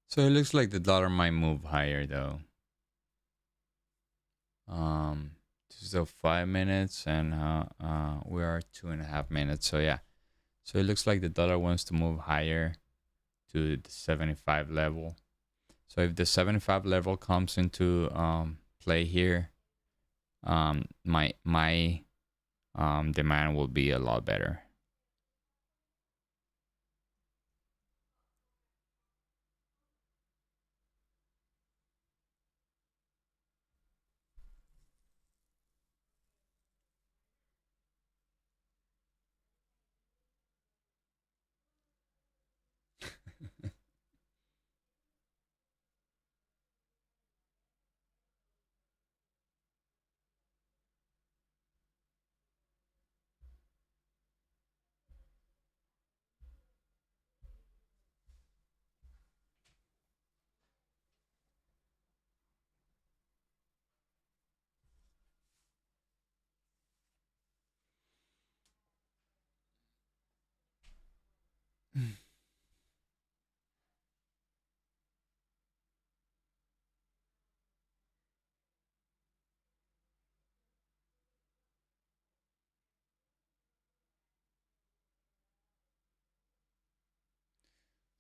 So it looks like the dollar might move higher though. So 5 minutes, and we are 2.5 minutes. So yeah, so it looks like the dollar wants to move higher to the 75 level. So if the 75 level comes into play here, my demand will be a lot better.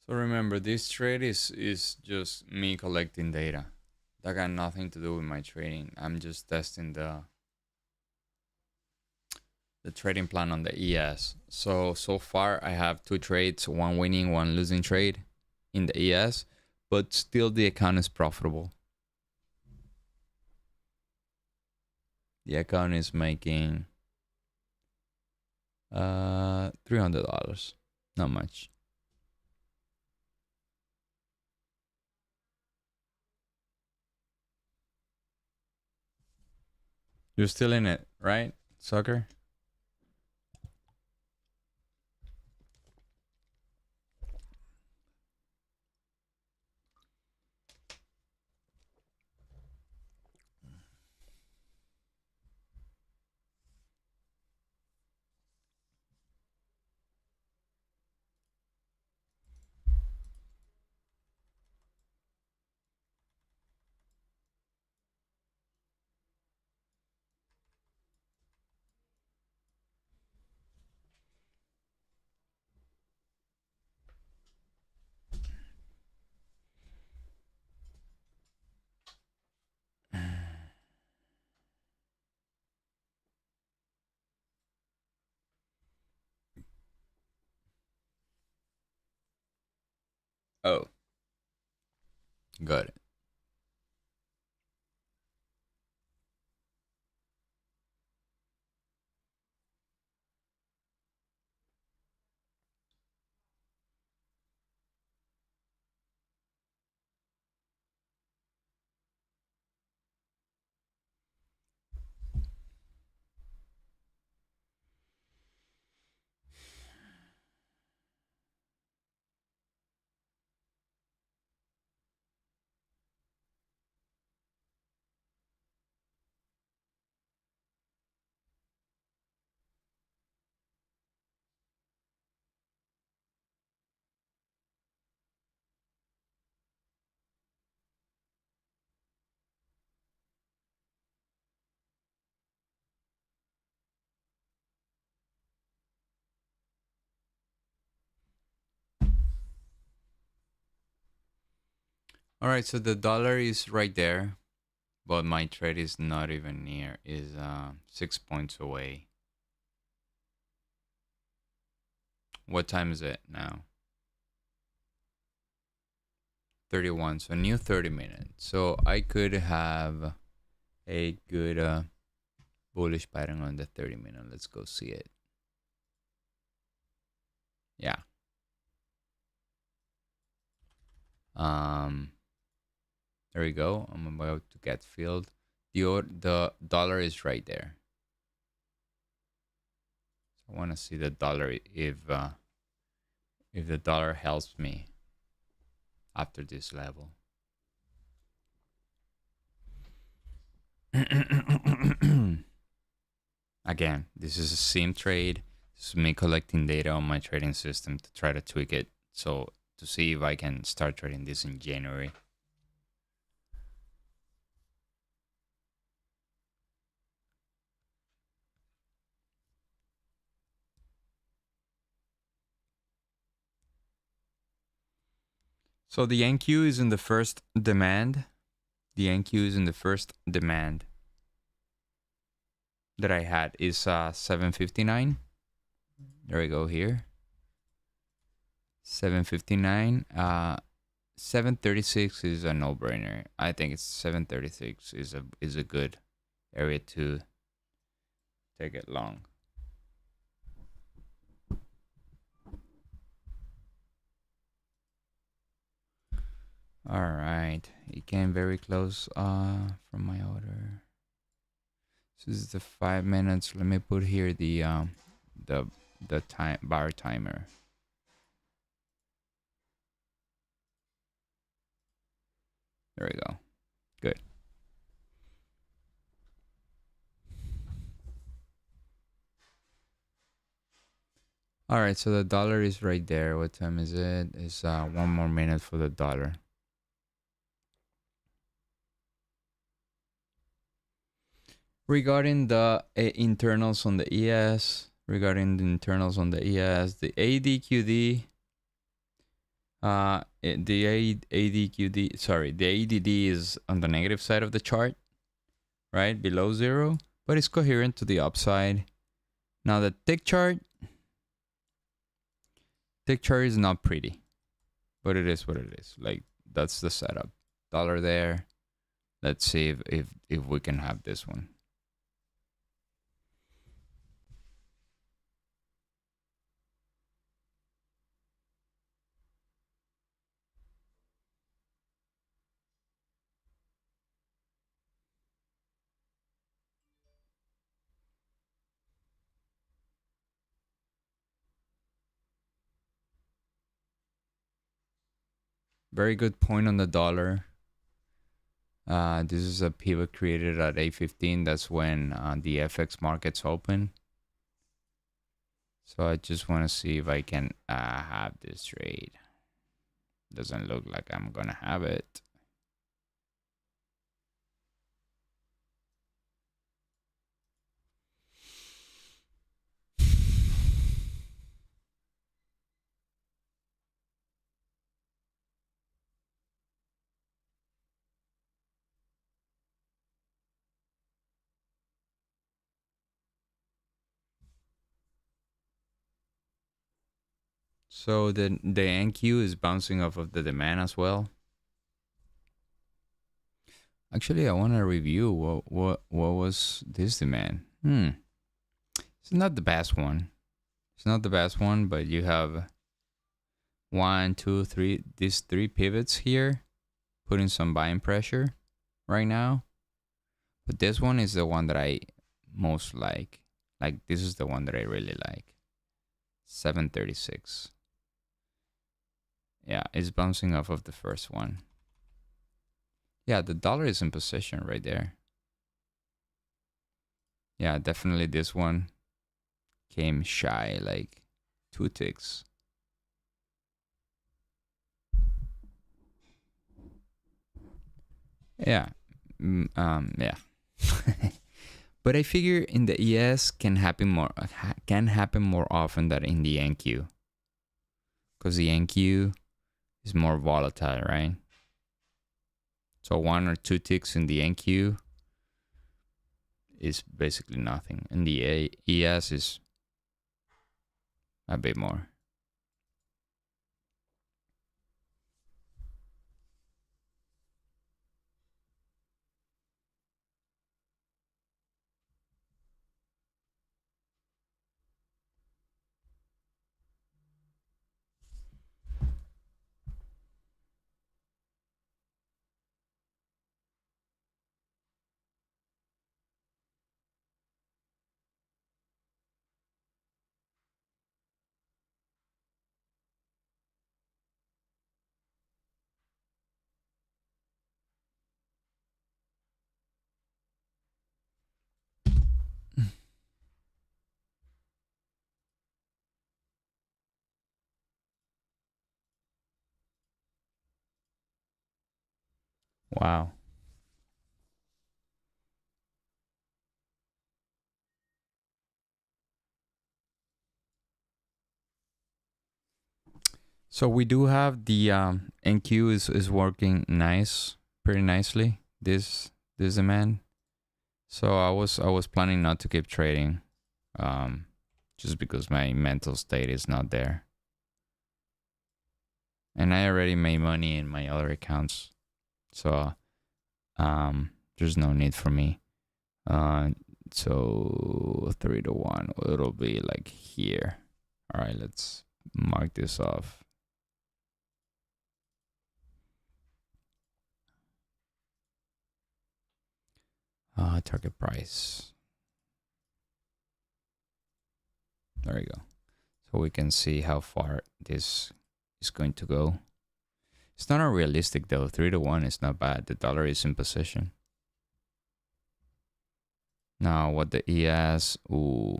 So remember, this trade is just me collecting data. That got nothing to do with my trading. I'm just testing the trading plan on the ES. So far I have 2 trades, one winning, one losing trade in the ES, but still the account is profitable. The account is making $300. Not much. You're still in it, right, sucker? Oh, got it. All right, so the dollar is right there, but my trade is not even near. Is 6 points away. What time is it now? 31. So new 30 minutes. So I could have a good bullish pattern on the 30 minute. Let's go see it. Yeah. There we go. I'm about to get filled. The dollar is right there. So I want to see the dollar if the dollar helps me after this level. Again, this is a sim trade. This is me collecting data on my trading system to try to tweak it. So to see if I can start trading this in January. So the NQ is in the first demand. The NQ is in the first demand that I had is 759. There we go here. 759. 736 is a no-brainer. I think it's 736 is a good area to take it long. All right, it came very close from my order. This is the 5 minutes. Let me put here the time bar timer. There we go. Good. All right, so the dollar is right there. What time is it? It's 1 more minute for the dollar. Regarding the internals on the ES, the ADQD, the ADD is on the negative side of the chart, right? Below zero, but it's coherent to the upside. Now the tick chart is not pretty, but it is what it is. Like, that's the setup. Dollar there. Let's see if we can have this one. Very good point on the dollar. This is a pivot created at 8:15. That's when the FX markets open. So I just want to see if I can have this trade. Doesn't look like I'm gonna have it. So the NQ is bouncing off of the demand as well. Actually, I want to review what was this demand. It's not the best one. It's not the best one, but you have 1, 2, 3, these 3 pivots here, putting some buying pressure right now. But this one is the one that I most like. Like, this is the one that I really like. 736. Yeah, it's bouncing off of the first one. Yeah, the dollar is in position right there. Yeah, definitely this one came shy, like 2 ticks. Yeah. Yeah. But I figure in the ES can happen more often than in the NQ. Because the NQ is more volatile, right? So 1 or 2 ticks in the NQ is basically nothing. And the ES is a bit more. Wow. So we do have the NQ is working pretty nicely. This demand. So I was planning not to keep trading, just because my mental state is not there, and I already made money in my other accounts, so there's no need for me. So 3 to 1, it'll be like here. All right, let's mark this off. Target price. There we go. So we can see how far this is going to go. It's not unrealistic though. 3 to 1 is not bad. The dollar is in position. Now what the ES, ooh.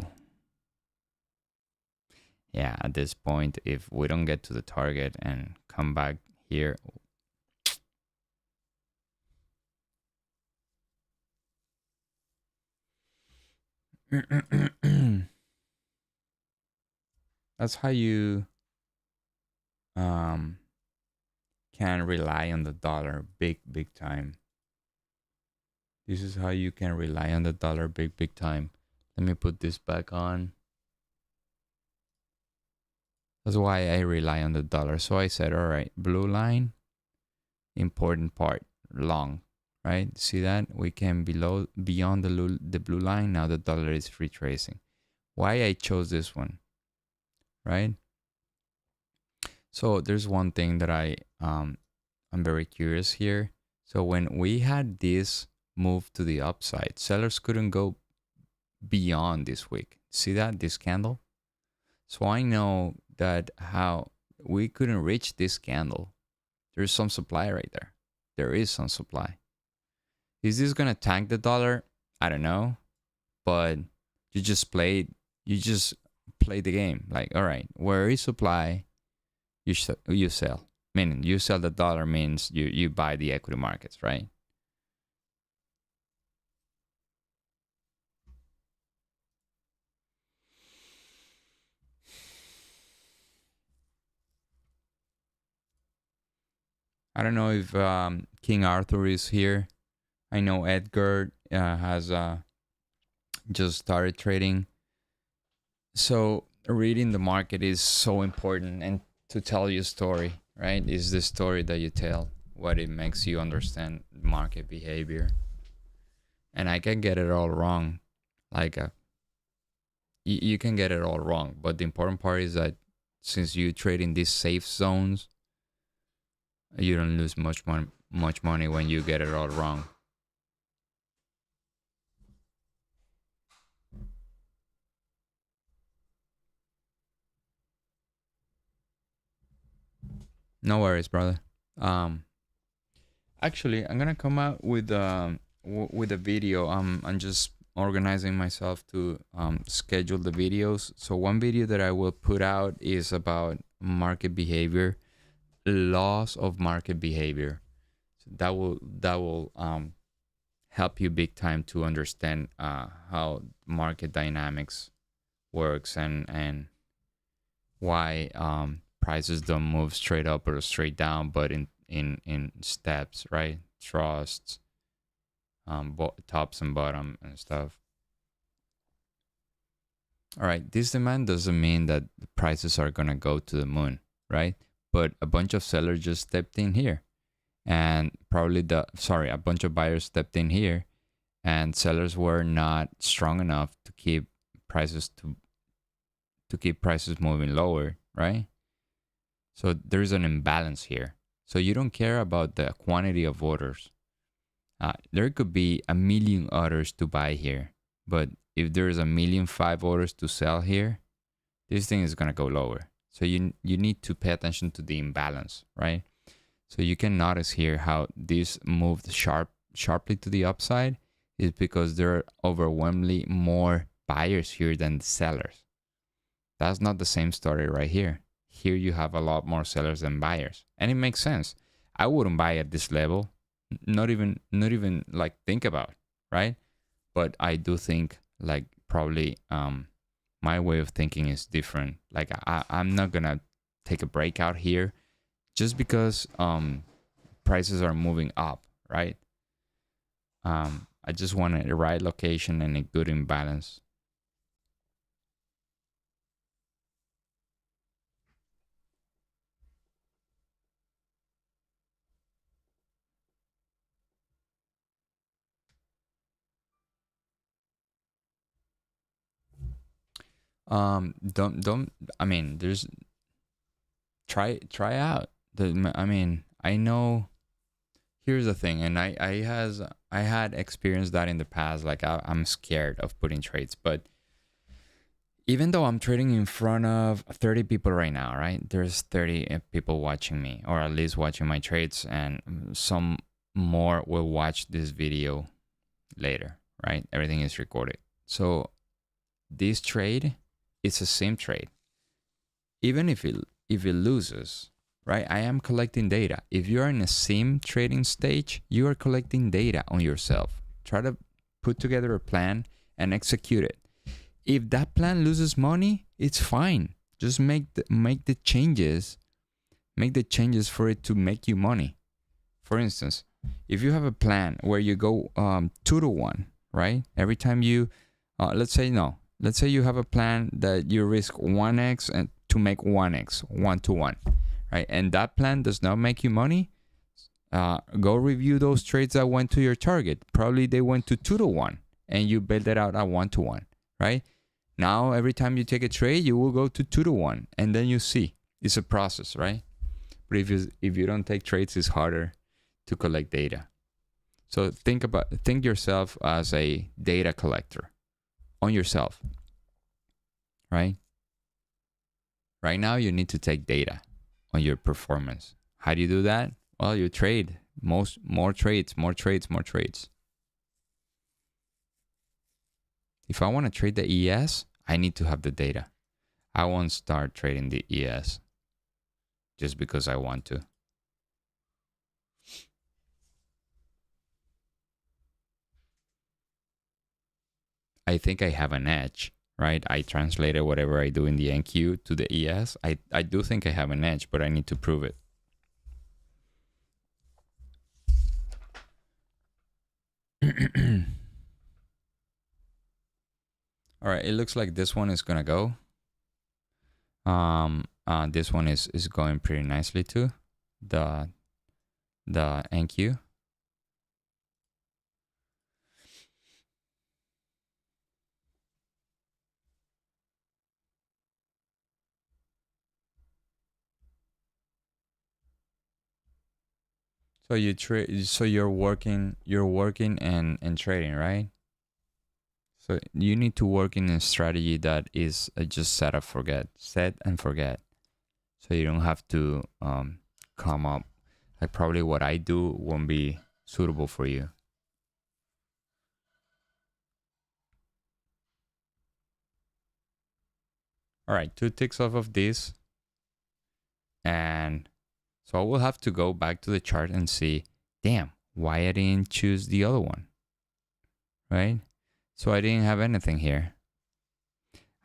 Yeah, at this point, if we don't get to the target and come back here. That's how you can rely on the dollar big time. This is how you can rely on the dollar big time. Let me put this back on. That's why I rely on the dollar. So I said, all right, blue line, important part, long, right? See that? We can beyond the blue line. Now the dollar is retracing. Why I chose this one, right? So there's one thing that I'm very curious here. So when we had this move to the upside, sellers couldn't go beyond this week. See that, this candle? So I know that how we couldn't reach this candle. There's some supply right there. There is some supply. Is this gonna tank the dollar? I don't know, but you just play the game. Like, all right, where is supply, you sell. Meaning you sell the dollar means you buy the equity markets, right? I don't know if King Arthur is here. I know Edgar has just started trading. So reading the market is so important, and to tell you a story, right? Is the story that you tell what it makes you understand market behavior. And I can get it all wrong. Like you can get it all wrong, but the important part is that since you trade in these safe zones, you don't lose much money when you get it all wrong. No worries, brother. Actually, I'm gonna come out with a video. I'm just organizing myself to schedule the videos. So one video that I will put out is about market behavior, laws of market behavior. So that will help you big time to understand how market dynamics works and why prices don't move straight up or straight down, but in steps, right? Trusts, tops and bottom and stuff. All right, this demand doesn't mean that the prices are gonna go to the moon, right? But a bunch of sellers just stepped in here, and probably a bunch of buyers stepped in here, and sellers were not strong enough to keep prices moving lower, right? So there's an imbalance here. So you don't care about the quantity of orders. There could be 1,000,000 orders to buy here, but if there's 1,000,005 orders to sell here, this thing is gonna go lower. So you need to pay attention to the imbalance, right? So you can notice here how this moved sharply to the upside is because there are overwhelmingly more buyers here than sellers. That's not the same story right here. Here you have a lot more sellers than buyers. And it makes sense. I wouldn't buy at this level. not even like think about, right? But I do think like probably my way of thinking is different. Like I'm not gonna take a breakout here just because prices are moving up, right? I just want a right location and a good imbalance. Don't I mean there's try out the I mean I know. Here's the thing, and I had experienced that in the past. Like I'm scared of putting trades, but even though I'm trading in front of 30 people right now, right? There's 30 people watching me, or at least watching my trades, and some more will watch this video later, right? Everything is recorded. So this trade is the same trade. Even if it loses, right? I am collecting data. If you are in a sim trading stage, you are collecting data on yourself. Try to put together a plan and execute it. If that plan loses money, it's fine. Just make the changes. Make the changes for it to make you money. For instance, if you have a plan where you go 2-to-1, right? Every time you, let's say you have a plan that you risk 1x and to make 1x, 1-to-1, right? And that plan does not make you money. Go review those trades that went to your target. Probably they went to 2-to-1 and you build it out at 1-to-1, right? Now, every time you take a trade, you will go to 2-to-1 and then you see. It's a process, right? But if you don't take trades, it's harder to collect data. So think yourself as a data collector on yourself, right? Right now, you need to take data on your performance. How do you do that? Well, you trade more trades. If I want to trade the ES, I need to have the data. I won't start trading the ES just because I want to. I think I have an edge, right? I translated whatever I do in the NQ to the ES. I do think I have an edge, but I need to prove it. All right, it looks like this one is gonna go. This one is going pretty nicely too. The NQ. So you trade. So you're working and trading, right? So you need to work in a strategy that is just set and forget. So you don't have to come up. Like probably what I do won't be suitable for you. All right, 2 ticks off of this. And so I will have to go back to the chart and see, damn, why I didn't choose the other one, right? So I didn't have anything here.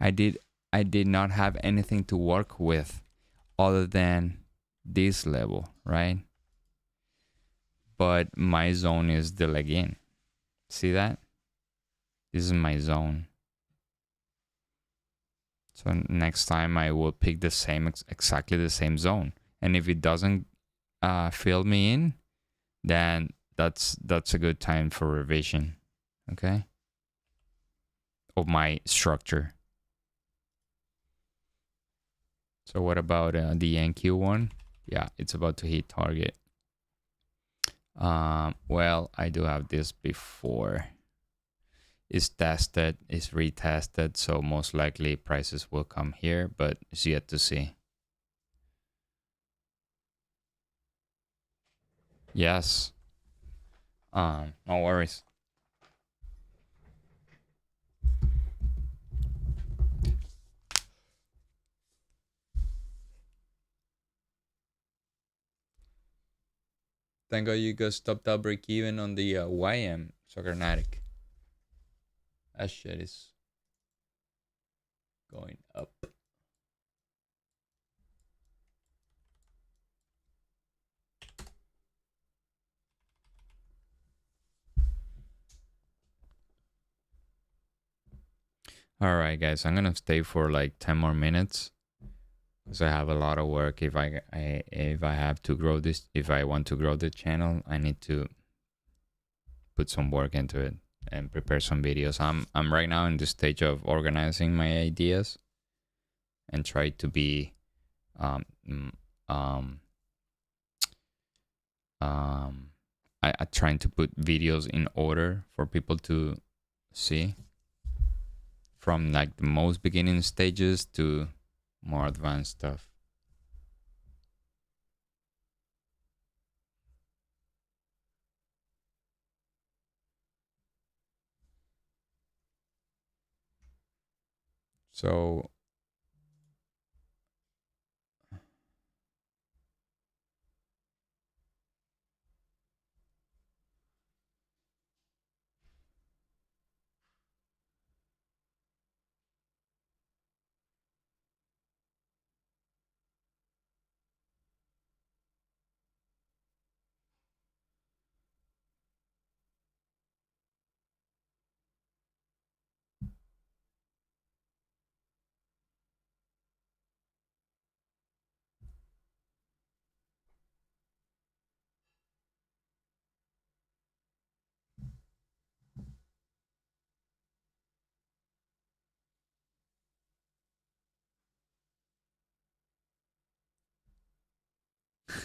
I did not have anything to work with other than this level, right? But my zone is the leg in. See that? This is my zone. So next time I will pick the same, exactly the same zone. And if it doesn't fill me in, then that's a good time for revision, okay? Of my structure. So what about the NQ one? Yeah, it's about to hit target. Well, I do have this before. It's tested, it's retested, so most likely prices will come here, but it's yet to see. Yes. No worries. Thank God you got stopped out break even on the YM Soccernatic. That shit is going up. All right, guys, I'm gonna stay for like 10 more minutes because I have a lot of work. If I have to grow this, if I want to grow the channel, I need to put some work into it and prepare some videos. I'm right now in the stage of organizing my ideas and try to be I trying to put videos in order for people to see, from like the most beginning stages to more advanced stuff. So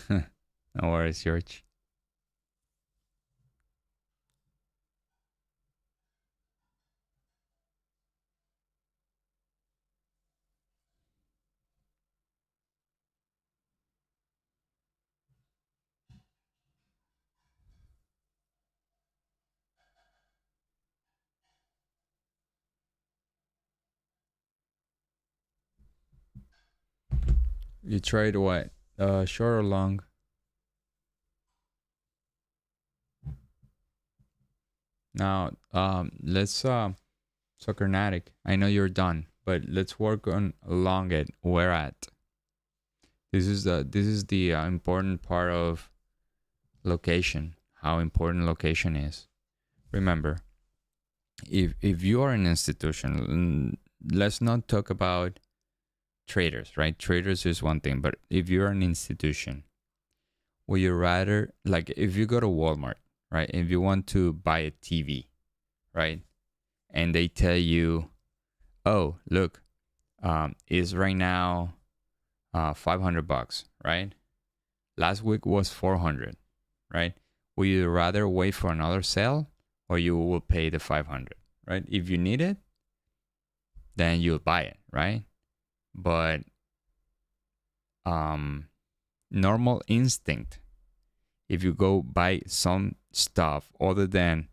no worries, George. You tried what? Short or long? Now, let's Soccernatic. I know you're done, but let's work on along it. Where at? This is the important part of location. How important location is. Remember, if you are an institution, let's not talk about traders, right? Traders is one thing, but if you're an institution, would you rather, like, if you go to Walmart, right? If you want to buy a TV, right? And they tell you, oh, look, is right now $500, right? Last week was 400, right? Would you rather wait for another sale, or you will pay the 500, right? If you need it, then you'll buy it, right? But normal instinct, if you go buy some stuff other than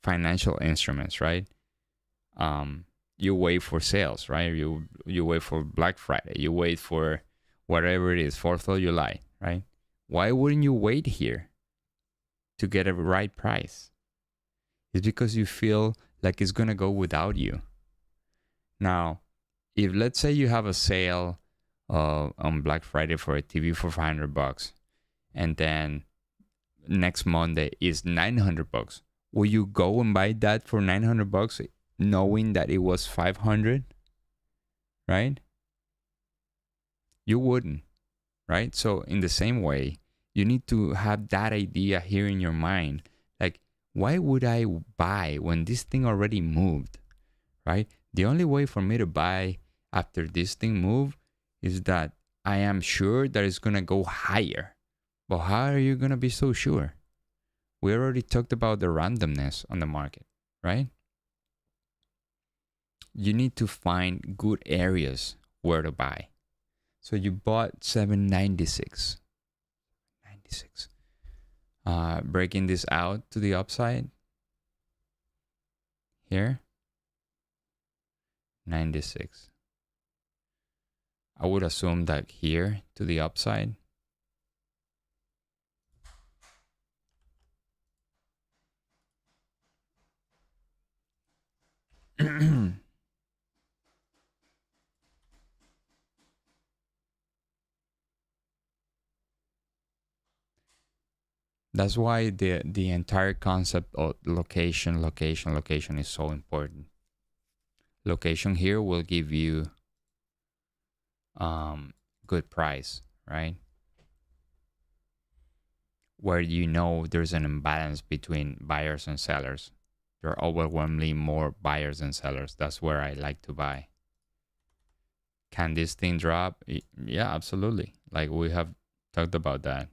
financial instruments, right? You wait for sales, right? You wait for Black Friday. You wait for whatever it is, 4th of July, right? Why wouldn't you wait here to get a right price? It's because you feel like it's gonna go without you. Now, if let's say you have a sale on Black Friday for a TV for $500, and then next Monday is $900, will you go and buy that for $900 knowing that it was 500, right? You wouldn't, right? So in the same way, you need to have that idea here in your mind. Like, why would I buy when this thing already moved, right? The only way for me to buy after this thing move is that I am sure that it's going to go higher. But how are you going to be so sure? We already talked about the randomness on the market, right? You need to find good areas where to buy. So you bought 796. Breaking this out to the upside. Here. 96. I would assume that here to the upside. That's why the entire concept of location is so important. Location here will give you good price, right? Where you know there's an imbalance between buyers and sellers. There are overwhelmingly more buyers than sellers. That's where I like to buy. Can this thing drop? Yeah, absolutely. Like we have talked about that.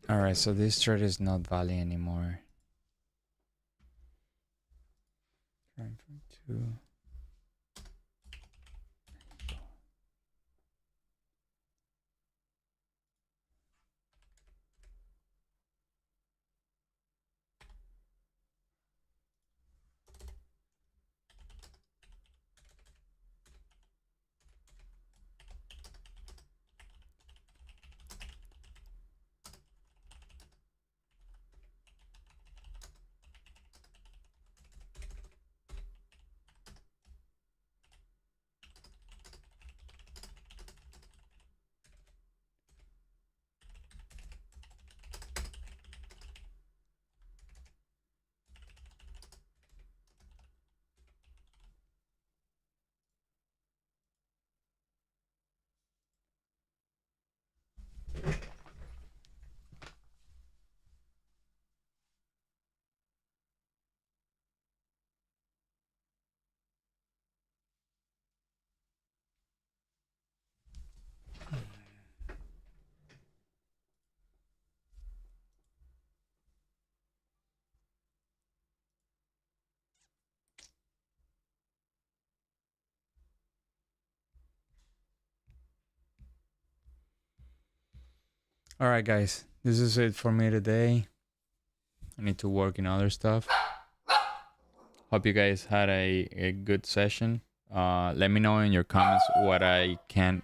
All right, so this trade is not valid anymore. Time for 2. All right, guys, this is it for me today. I need to work in other stuff. Hope you guys had a good session. Let me know in your comments what I can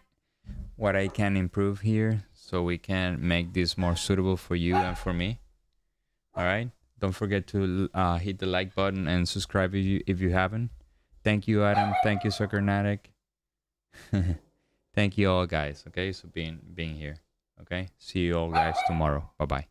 improve here so we can make this more suitable for you and for me. All right. Don't forget to hit the like button and subscribe if you haven't. Thank you, Adam. Thank you, Suckernatic. Thank you all, guys. Okay, so being here. Okay, see you all guys tomorrow. Bye bye.